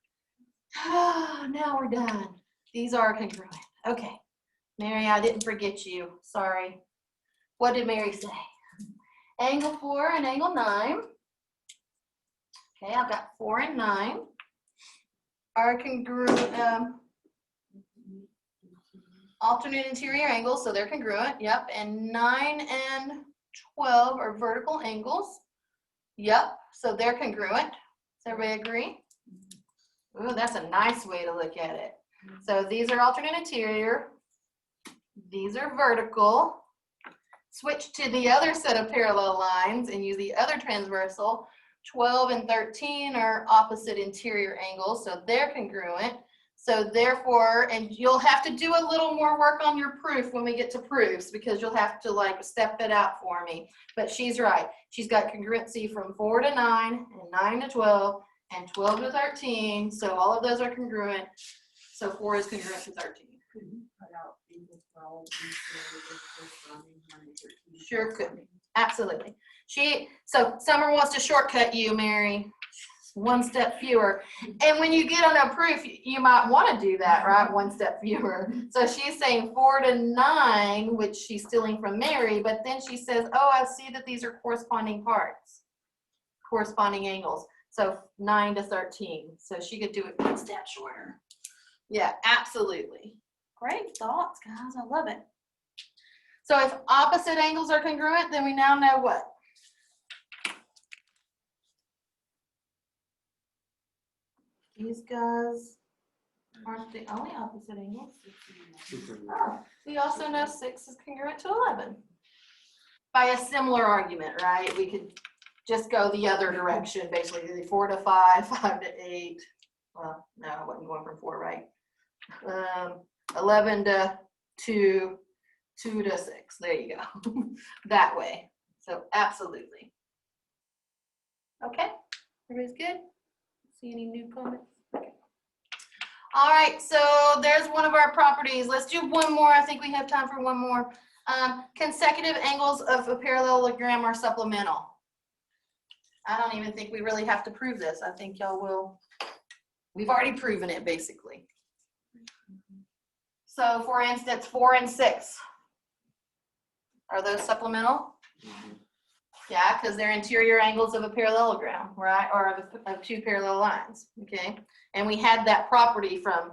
Now we're done. These are congruent. Okay, Mary, I didn't forget you. Sorry. What did Mary say? Angle 4 and angle 9. Okay, I've got 4 and 9 are congruent. Alternate interior angles, so they're congruent, yep. And 9 and 12 are vertical angles, yep. So they're congruent. Does everybody agree? Ooh, that's a nice way to look at it. So these are alternate interior. These are vertical. Switch to the other set of parallel lines and use the other transversal. 12 and 13 are opposite interior angles, so they're congruent. So therefore, and you'll have to do a little more work on your proof when we get to proofs, because you'll have to like step it out for me. But she's right. She's got congruency from 4 to 9 and 9 to 12 and 12 to 13. So all of those are congruent. So 4 is congruent to 13. Could you cut out angle 12 and the corresponding 9 and 13? Sure could. Absolutely. So Summer wants to shortcut you, Mary. One step fewer. And when you get on a proof, you might want to do that, right? One step fewer. So she's saying 4 to 9, which she's stealing from Mary, but then she says, oh, I see that these are corresponding parts, corresponding angles. So 9 to 13. So she could do it one step shorter. Yeah, absolutely. Great thoughts, guys. I love it. So if opposite angles are congruent, then we now know what? These guys aren't the only opposite angles. Oh, we also know 6 is congruent to 11. By a similar argument, right? We could just go the other direction, basically 4 to 5, 5 to 8. Well, no, I wasn't going from 4, right? 11 to 2, 2 to 6. There you go. That way. So absolutely. Okay, everybody's good? See any new comments? Okay. All right, so there's one of our properties. Let's do one more. I think we have time for one more. Consecutive angles of a parallelogram are supplemental. I don't even think we really have to prove this. I think y'all will. We've already proven it, basically. So, for instance, 4 and 6. Are those supplemental? Yeah, because they're interior angles of a parallelogram, right? Or of 2 parallel lines, okay? And we had that property from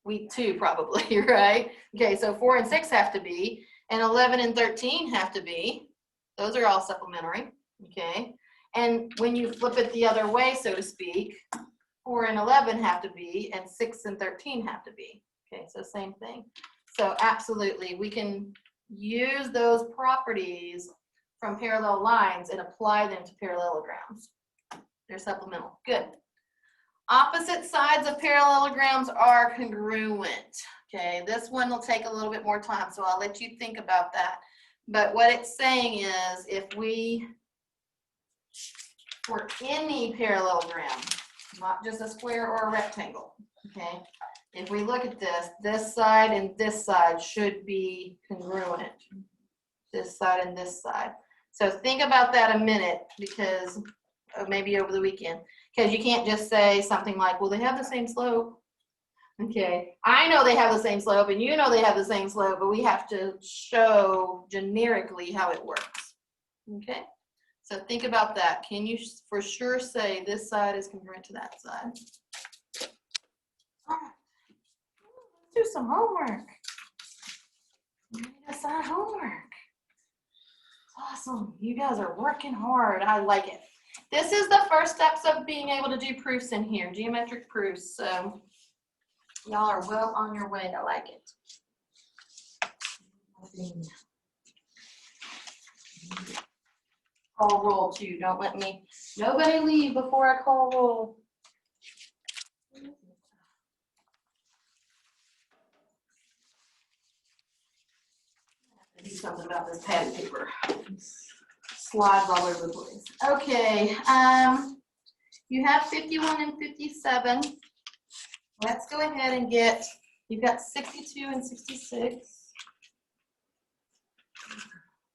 week 2 probably, right? Okay, so 4 and 6 have to be, and 11 and 13 have to be. Those are all supplementary, okay? And when you flip it the other way, so to speak, 4 and 11 have to be, and 6 and 13 have to be. Okay, so same thing. So absolutely, we can use those properties from parallel lines and apply them to parallelograms. They're supplemental. Good. Opposite sides of parallelograms are congruent. Okay, this one will take a little bit more time, so I'll let you think about that. But what it's saying is, if we, for any parallelogram, not just a square or a rectangle, okay, if we look at this side and this side should be congruent. This side and this side. So think about that a minute, because maybe over the weekend, because you can't just say something like, well, they have the same slope. Okay, I know they have the same slope and you know they have the same slope, but we have to show generically how it works. Okay, so think about that. Can you for sure say this side is congruent to that side? All right, let's do some homework. Assign homework. Awesome, you guys are working hard. I like it. This is the first steps of being able to do proofs in here, geometric proofs. So y'all are well on your way. I like it. Call roll too. Don't let me, nobody leave before I call roll. I have to do something about this padded paper. Slides all over the place. Okay, you have 51 and 57. Let's go ahead and get, you've got 62 and 66. I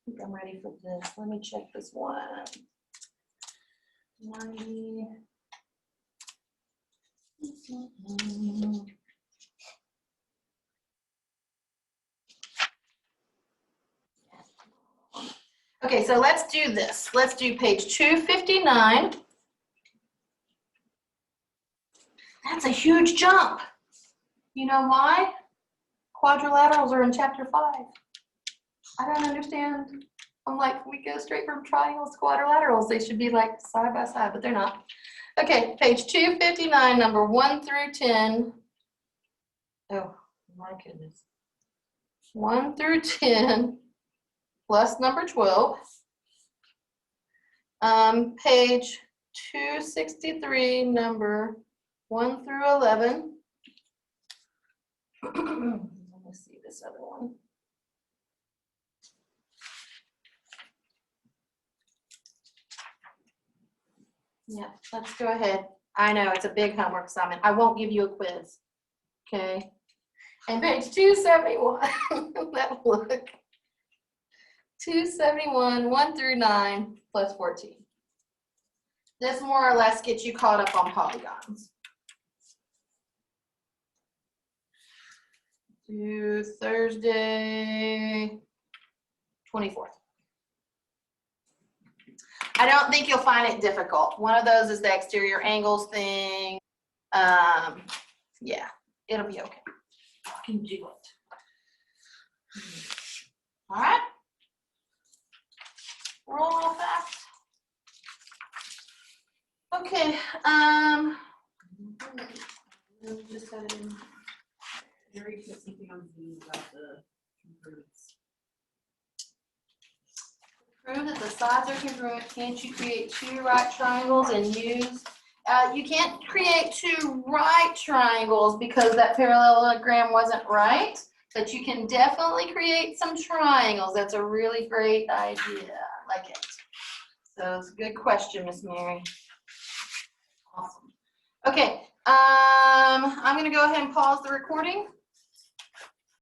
think I'm ready for this. Let me check this one. 90. Okay, so let's do this. Let's do page 259. That's a huge jump. You know why? Quadrilaterals are in chapter 5. I don't understand. I'm like, we go straight from triangles to quadrilaterals. They should be like side by side, but they're not. Okay, page 259, number 1 through 10. Oh, my goodness. 1 through 10 plus number 12. Page 263, number 1 through 11. Let me see this other one. Yeah, let's go ahead. I know it's a big homework assignment. I won't give you a quiz. Okay. And page 271, that look. 271, 1 through 9 plus 14. This more or less gets you caught up on polygons. To Thursday, 24th. I don't think you'll find it difficult. One of those is the exterior angles thing. Yeah, it'll be okay. You can do it. All right, Roll fast. Okay, just got it in. Mary put something on the about the congruence. Prove that the sides are congruent. Can't you create two right triangles and use? You can't create two right triangles because that parallelogram wasn't right, but you can definitely create some triangles. That's a really great idea. I like it. So it's a good question, Miss Mary. Awesome. Okay, I'm gonna go ahead and pause the recording.